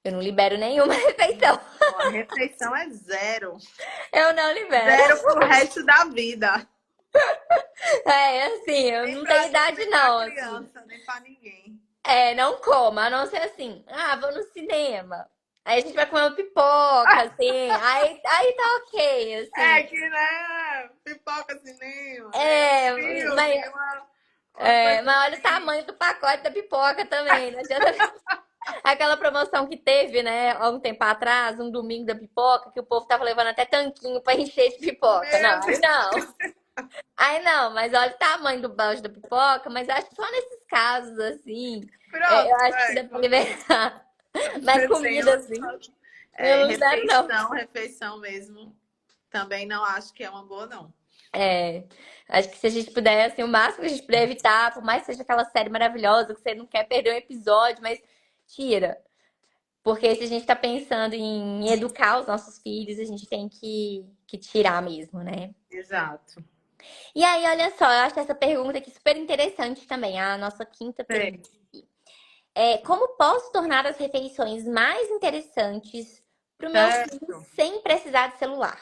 Eu não libero nenhuma refeição. a refeição é zero. Eu não libero. Zero pro resto da vida. É, assim, eu Nem não pra tenho adulto, idade nem pra não, assim. criança, nem pra ninguém. É, não coma, a não ser assim, vou no cinema. Aí a gente vai comer uma pipoca, assim, aí tá ok, É assim. que, né? Pipoca, cinema, é um É, filme, uma coisa mas olha o assim. tamanho do pacote da pipoca também, não adianta. Aquela promoção que teve, né, há um tempo atrás, um domingo da pipoca, que o povo tava levando até tanquinho pra encher de pipoca. Meu Não, aí Deus. não. Aí não, mas olha o tamanho do balde da pipoca, mas acho que só nesses casos, assim, eu Pronto, acho que dá pra liberar. Mas comida, desenho. assim, eu não libero, não. Refeição mesmo. Também não acho que é uma boa, não. É, acho que se a gente puder, assim, o máximo que a gente puder evitar, por mais que seja aquela série maravilhosa, que você não quer perder um episódio, mas tira. Porque se a gente tá pensando em educar os nossos filhos, a gente tem que tirar mesmo, né? Exato. E aí, olha só, eu acho essa pergunta aqui super interessante também, a nossa quinta Sei. pergunta. Como posso tornar as refeições mais interessantes para o meu filho Certo. sem precisar de celular?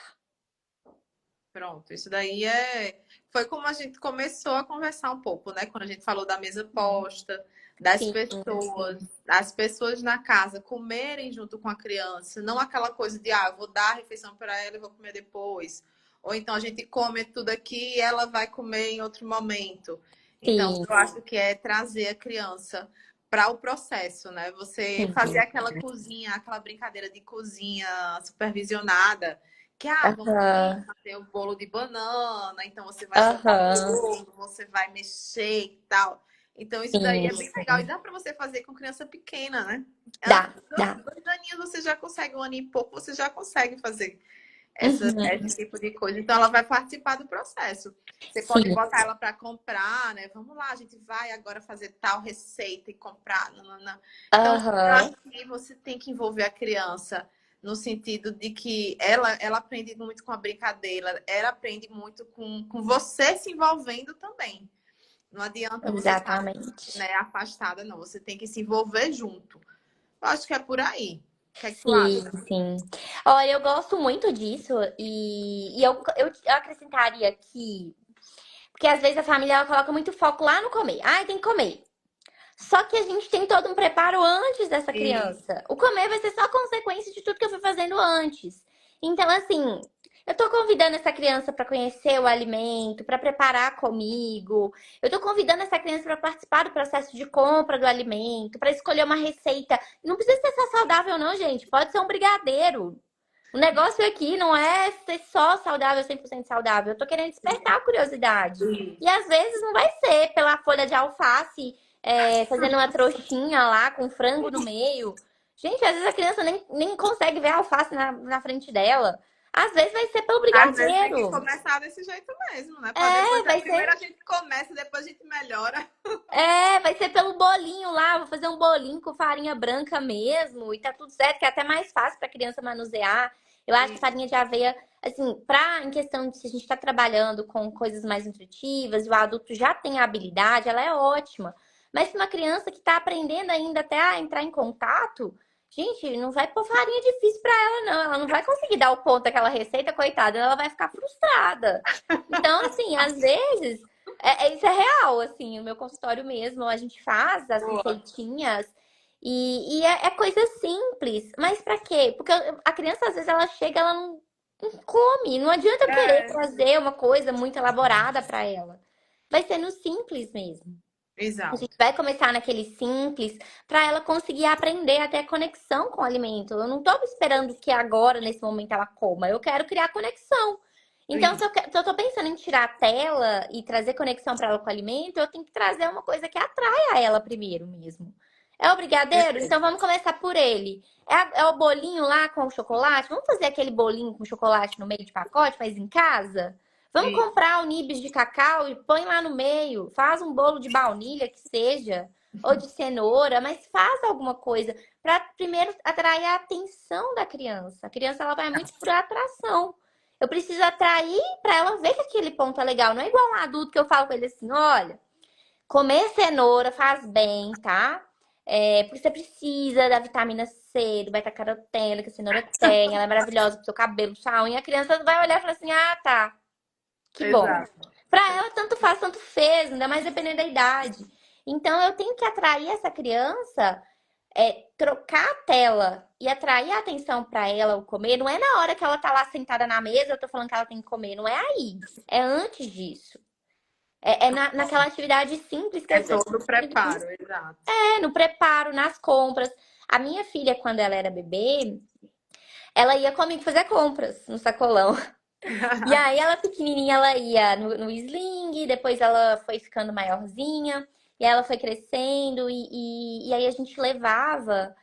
Pronto. Isso daí foi como a gente começou a conversar um pouco, né? Quando a gente falou da mesa posta, Sim, sim. as pessoas na casa comerem junto com a criança, não aquela coisa de, eu vou dar a refeição para ela e vou comer depois. Ou então a gente come tudo aqui e ela vai comer em outro momento. Então, Sim, eu acho que é trazer a criança para o processo, né? Você fazer sim. aquela cozinha, aquela brincadeira de cozinha supervisionada que, vamos ali Aham, fazer o bolo de banana, então você vai soltar o aham. bolo, você vai mexer e tal. Então, isso daí Sim, é bem legal. E sim. dá para você fazer com criança pequena, né? Dá, dá. Dois aninhos você já consegue, um ano e pouco você já consegue fazer Uhum. esse tipo de coisa. Então, ela vai participar do processo. Você pode Sim. botar ela para comprar, né? Vamos lá, a gente vai agora fazer tal receita e comprar. Nanana. Então, eu Aham. acho que você tem que envolver a criança no sentido de que ela aprende muito com a brincadeira, ela aprende muito com você se envolvendo também. Não adianta você estar, Exatamente. né, afastada, não. Você tem que se envolver junto. Eu acho que é por aí. O que é que tu Sim, acha? sim. Olha, eu gosto muito disso e eu acrescentaria que. Porque às vezes a família ela coloca muito foco lá no comer. Ai, tem que comer. Só que a gente tem todo um preparo antes dessa E, criança. O comer vai ser só consequência de tudo que eu fui fazendo antes. Então, assim, eu tô convidando essa criança para conhecer o alimento, para preparar comigo. Eu tô convidando essa criança para participar do processo de compra do alimento, para escolher uma receita. Não precisa ser só saudável, não, gente. Pode ser um brigadeiro. O negócio aqui não é ser só saudável, 100% saudável. Eu tô querendo despertar a curiosidade. e E às vezes não vai ser pela folha de alface, fazendo uma trouxinha lá com frango no meio. Gente, às vezes a criança nem consegue ver a alface na frente dela. Às vezes vai ser pelo às vezes tem que brigadeiro. começar desse jeito mesmo, né? Para depois, É, vai primeiro ser a gente começa, depois a gente melhora. vai ser pelo bolinho lá. Vou fazer um bolinho com farinha branca mesmo. E tá tudo certo, que é até mais fácil pra criança manusear. Eu acho que E, farinha de aveia, assim, em questão de se a gente tá trabalhando com coisas mais nutritivas, e o adulto já tem a habilidade, ela é ótima. Mas se uma criança que tá aprendendo ainda até a entrar em contato, gente, não vai pôr farinha difícil pra ela, não. Ela não vai conseguir dar o ponto daquela receita, coitada. Ela vai ficar frustrada. Então, assim, às vezes. Isso é real, assim, o meu consultório mesmo, a gente faz as boa. receitinhas e é coisa simples. Mas pra quê? Porque a criança, às vezes, ela chega, ela não come. Não adianta eu querer É, trazer uma coisa muito elaborada pra ela. Vai ser no simples mesmo. A gente exato. vai começar naquele simples para ela conseguir aprender a ter conexão com o alimento. Eu não estou esperando que agora, nesse momento, ela coma. Eu quero criar conexão. Então, Isso. se eu tô pensando em tirar a tela e trazer conexão para ela com o alimento, eu tenho que trazer uma coisa que atraia ela primeiro mesmo. É o brigadeiro? Perfeito. Então vamos começar por ele. É o bolinho lá com o chocolate? Vamos fazer aquele bolinho com chocolate no meio de pacote, mas em casa? Vamos E comprar o nibs de cacau e põe lá no meio. Faz um bolo de baunilha que seja, ou de cenoura, mas faz alguma coisa para primeiro atrair a atenção da criança. A criança ela vai muito por atração. Eu preciso atrair para ela ver que aquele ponto é legal. Não é igual um adulto que eu falo com ele assim: olha, comer cenoura faz bem, tá? Porque você precisa da vitamina C, do beta-caroteno que a cenoura tem. Ela é maravilhosa pro seu cabelo, pro sua unha. A criança vai olhar e falar assim: ah, tá. Que bom. exato. Pra ela, tanto faz, tanto fez, ainda mais dependendo da idade. Então, eu tenho que atrair essa criança, trocar a tela e atrair a atenção pra ela o comer. Não é na hora que ela tá lá sentada na mesa, eu tô falando que ela tem que comer. Não é aí. É antes disso. Naquela atividade simples que É às vezes todo o preparo, exato. no preparo, nas compras. A minha filha, quando ela era bebê, ela ia comigo fazer compras no sacolão. E aí, ela pequenininha, ela ia no sling, depois ela foi ficando maiorzinha, e aí ela foi crescendo, e aí a gente levava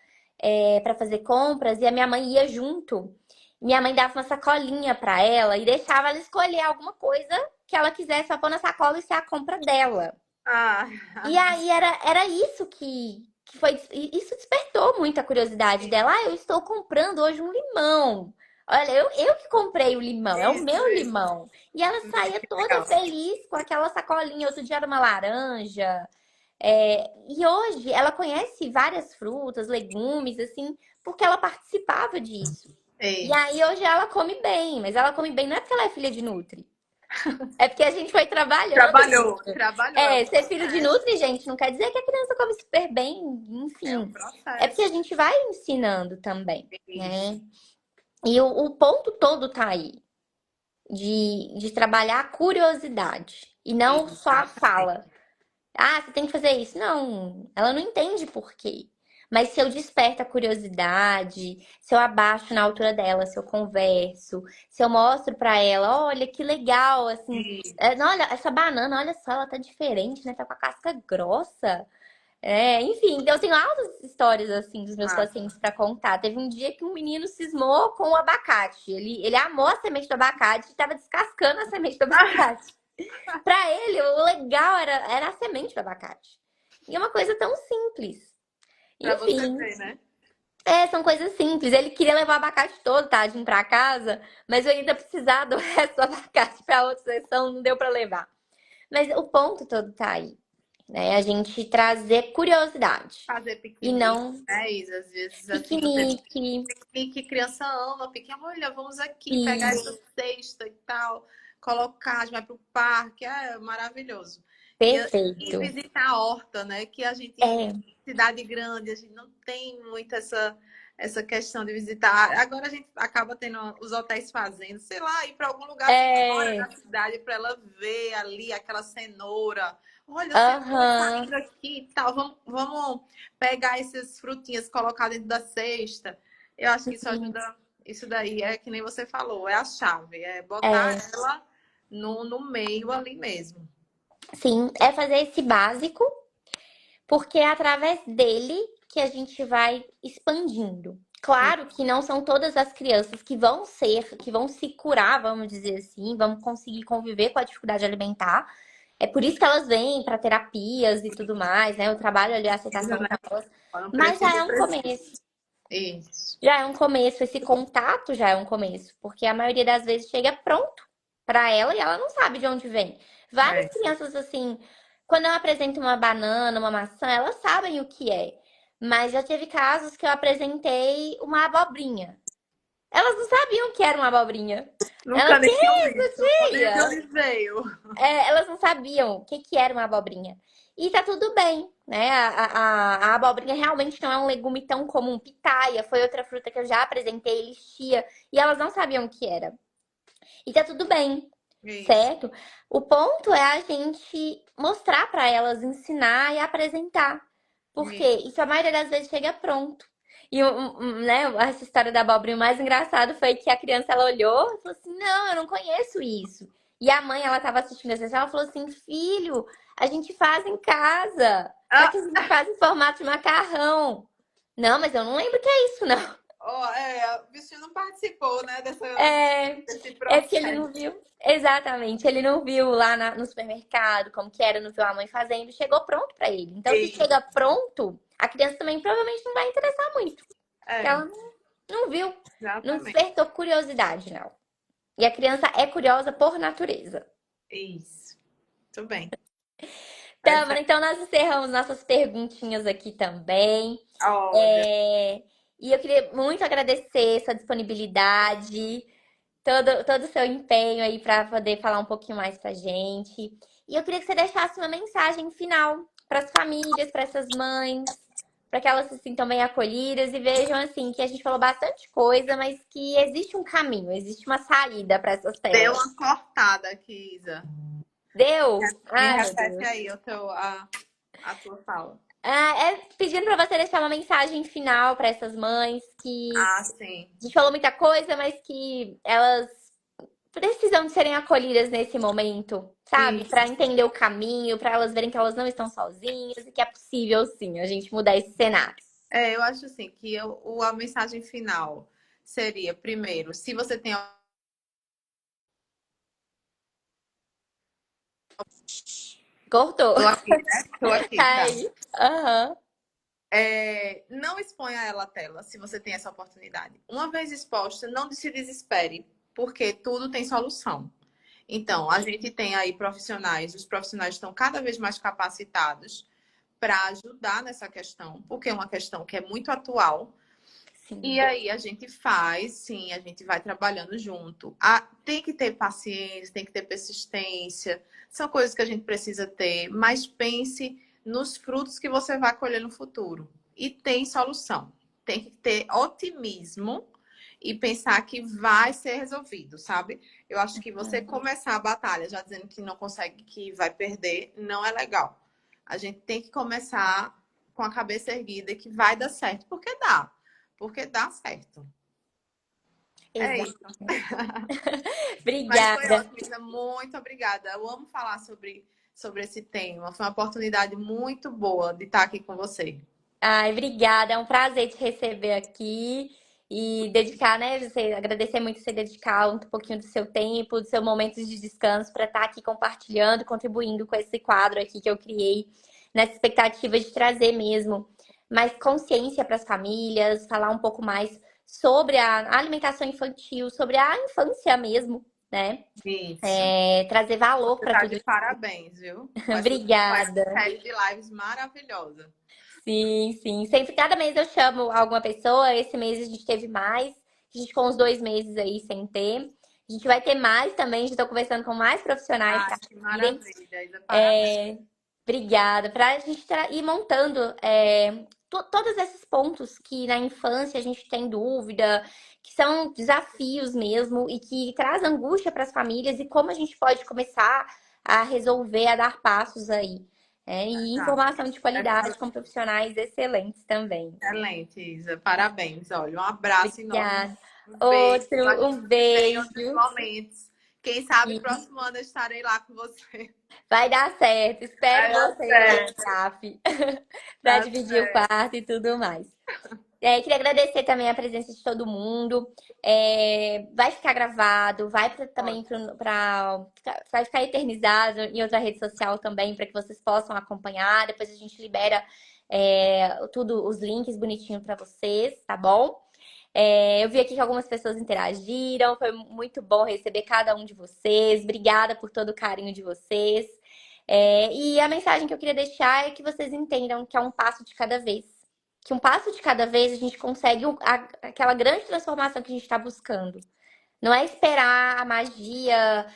para fazer compras, e a minha mãe ia junto. Minha mãe dava uma sacolinha para ela e deixava ela escolher alguma coisa que ela quisesse pra pôr na sacola e ser a compra dela. Ah, E aí era isso que foi. Isso despertou muita curiosidade dela. Ah, eu estou comprando hoje um limão. Olha, eu que comprei o limão, é o meu isso. limão. E ela saía Que toda legal. feliz com aquela sacolinha. Outro dia era uma laranja. E hoje ela conhece várias frutas, legumes, assim, porque ela participava disso. E Isso. aí hoje ela come bem, mas ela come bem não é porque ela é filha de Nutri. É porque a gente foi trabalhando Trabalhou, isso. trabalhou, é um Ser filho de processo. Nutri, gente, não quer dizer que a criança come super bem, É um enfim. É porque a processo. gente vai ensinando também, Isso. né? E o ponto todo tá aí, de trabalhar a curiosidade e não só a Exatamente. fala. Ah, você tem que fazer isso. Não, ela não entende por quê. Mas se eu desperto a curiosidade, se eu abaixo na altura dela, se eu converso, se eu mostro pra ela, olha que legal, assim, não, olha, essa banana, olha só, ela tá diferente, né? Tá com a casca grossa. Enfim, então eu tenho altas histórias assim dos meus Massa. pacientes pra contar. Teve um dia que um menino cismou com o abacate. Ele amou a semente do abacate e tava descascando a semente do abacate. Pra ele, o legal era a semente do abacate. E é uma coisa tão simples. Pra você Enfim, ver, né? são coisas simples. Ele queria levar o abacate todo, tadinho, pra casa, mas eu ainda precisava do resto do abacate pra outra sessão, não deu pra levar. Mas o ponto todo tá aí, né? A gente trazer curiosidade Fazer e piquenique, não né, Isa? Às vezes, assim, você piquenique. piquenique, criança ama piquenique. Olha, vamos aqui pegar E essa cesta e tal, colocar, a gente vai pro parque, é maravilhoso. E perfeito. visitar a horta, né? Que a gente, É, cidade grande, a gente não tem muito essa questão de visitar. Agora a gente acaba tendo os hotéis fazendo, sei lá, ir para algum lugar assim fora é, da cidade para ela ver ali aquela cenoura. Olha, a cenoura aham, saindo aqui e tal. Vamos pegar essas frutinhas, colocar dentro da cesta. Eu acho que isso sim, ajuda. Isso daí é que nem você falou, é a chave, é botar é, ela no meio ali mesmo. sim, é fazer esse básico. Porque é através dele que a gente vai expandindo. Claro que não são todas as crianças que vão se curar, vamos dizer assim, vão conseguir conviver com a dificuldade alimentar. É por isso que elas vêm para terapias e tudo mais, né? Eu trabalho ali a aceitação Né? com elas. Quando Mas já precisa, é um precisa. começo. Isso. Já é um começo. Esse contato já é um começo. Porque a maioria das vezes chega pronto para ela e ela não sabe de onde vem. Várias É. crianças, assim, quando eu apresento uma banana, uma maçã, elas sabem o que é. Mas já teve casos que eu apresentei uma abobrinha. Elas não sabiam o que era uma abobrinha. Nunca Elas, que nem tinham é isso, visto. Onde de tia? onde veio? Elas não sabiam o que era uma abobrinha. E tá tudo bem, né? A abobrinha realmente não é um legume tão comum. Pitaia foi outra fruta que eu já apresentei, lixia, e elas não sabiam o que era. E tá tudo bem, Isso. certo? O ponto é a gente mostrar pra elas, ensinar e apresentar. Porque Isso. isso a maioria das vezes chega pronto. E né, essa história da abóbora, o mais engraçado foi que a criança ela olhou e falou assim: Não, eu não conheço isso. E a mãe, ela estava assistindo a sessão, ela falou assim: Filho, a gente faz em casa. Só Ah, que a gente faz em formato de macarrão. Não, mas eu não lembro o que é isso, não. o bichinho não participou, né, É, desse é porque ele processo. não viu. Exatamente, ele não viu lá no supermercado como que era, não viu a mãe fazendo, chegou pronto pra ele. Então, se E, chega pronto, a criança também provavelmente não vai interessar muito, porque é, ela não viu, não exatamente. despertou curiosidade, não. E a criança é curiosa por natureza. Isso. Muito bem. Tâmara, então nós encerramos nossas perguntinhas aqui também. Olha, É, E eu queria muito agradecer sua disponibilidade, todo o seu empenho aí para poder falar um pouquinho mais pra gente. E eu queria que você deixasse uma mensagem final para as famílias, para essas mães, para que elas se sintam bem acolhidas e vejam assim que a gente falou bastante coisa, mas que existe um caminho, existe uma saída para essas deu telas. uma cortada aqui, Isa. Deu? Me Ai, meu repete Deus. aí a tua fala. É pedindo para você deixar uma mensagem final para essas mães que Ah, sim. a gente falou muita coisa, mas que elas precisam de serem acolhidas nesse momento, sabe? Isso. Para entender o caminho, para elas verem que elas não estão sozinhas e que é possível sim a gente mudar esse cenário. Eu acho assim que a mensagem final seria, primeiro, se você tem. Cortou. Tô aqui, né? Tô aqui, tá. Aí. Aham. Não exponha ela à tela se você tem essa oportunidade. Uma vez exposta, não se desespere, porque tudo tem solução. Então, a gente tem aí profissionais, os profissionais estão cada vez mais capacitados para ajudar nessa questão, porque é uma questão que é muito atual. E Sim. aí a gente faz, sim, a gente vai trabalhando junto. Tem que ter paciência, tem que ter persistência, são coisas que a gente precisa ter, mas pense nos frutos que você vai colher no futuro. E tem solução. Tem que ter otimismo e pensar que vai ser resolvido, sabe? Eu acho que você começar a batalha já dizendo que não consegue, que vai perder, não é legal. A gente tem que começar com a cabeça erguida que vai dar certo, porque dá. Porque dá certo. É Exato. isso. Mas foi Obrigada. ótimo, Isa. Muito obrigada. Eu amo falar sobre esse tema. Foi uma oportunidade muito boa de estar aqui com você. Ai, obrigada. É um prazer te receber aqui e dedicar, né? Você agradecer muito você dedicar um pouquinho do seu tempo, do seu momento de descanso para estar aqui compartilhando, contribuindo com esse quadro aqui que eu criei, nessa expectativa de trazer mesmo mais consciência para as famílias, falar um pouco mais sobre a alimentação infantil, sobre a infância mesmo, né? Isso. Trazer valor Você para está tudo de isso. parabéns, viu? Com essa Obrigada. série de lives maravilhosa. Sim, sim. Sempre, cada mês eu chamo alguma pessoa. Esse mês a gente teve mais. A gente ficou uns 2 meses aí sem ter. A gente vai ter mais também. Já estou conversando com mais profissionais Ah, para que irem. maravilha, Isa. Parabéns. Obrigada. Para a gente ir montando todos esses pontos que na infância a gente tem dúvida, que são desafios mesmo e que traz angústia para as famílias e como a gente pode começar a resolver, a dar passos aí. E Tá. informação de qualidade com profissionais excelentes também. Excelente, Isa. Parabéns. Olha, um abraço enorme. Obrigada. Um beijo. A Outro, gente um se vê em outros beijo. momentos. Quem sabe E próximo ano eu estarei lá com você. vai dar certo. Espero Vai dar vocês lá no certo. CAF para Tá dividir o certo. quarto e tudo mais. Queria agradecer também a presença de todo mundo. Vai ficar gravado, também Ótimo. vai ficar eternizado em outra rede social também para que vocês possam acompanhar. Depois a gente libera tudo, os links bonitinho para vocês, tá bom? Eu vi aqui que algumas pessoas interagiram, foi muito bom receber cada um de vocês. Obrigada por todo o carinho de vocês. E a mensagem que eu queria deixar é que vocês entendam que é um passo de cada vez. Que um passo de cada vez a gente consegue aquela grande transformação que a gente está buscando. Não é esperar a magia,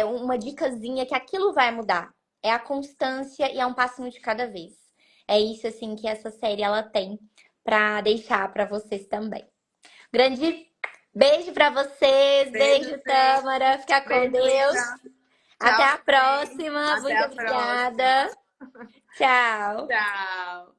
uma dicasinha que aquilo vai mudar. É a constância e é um passinho de cada vez. É isso assim que essa série ela tem para deixar para vocês também. Grande beijo para vocês, Beijo, beijo, beijo. Tâmara, fica com Beijo, Deus. Isa. Até Tchau, a também. próxima, Até muito a próxima. obrigada. Tchau. Tchau.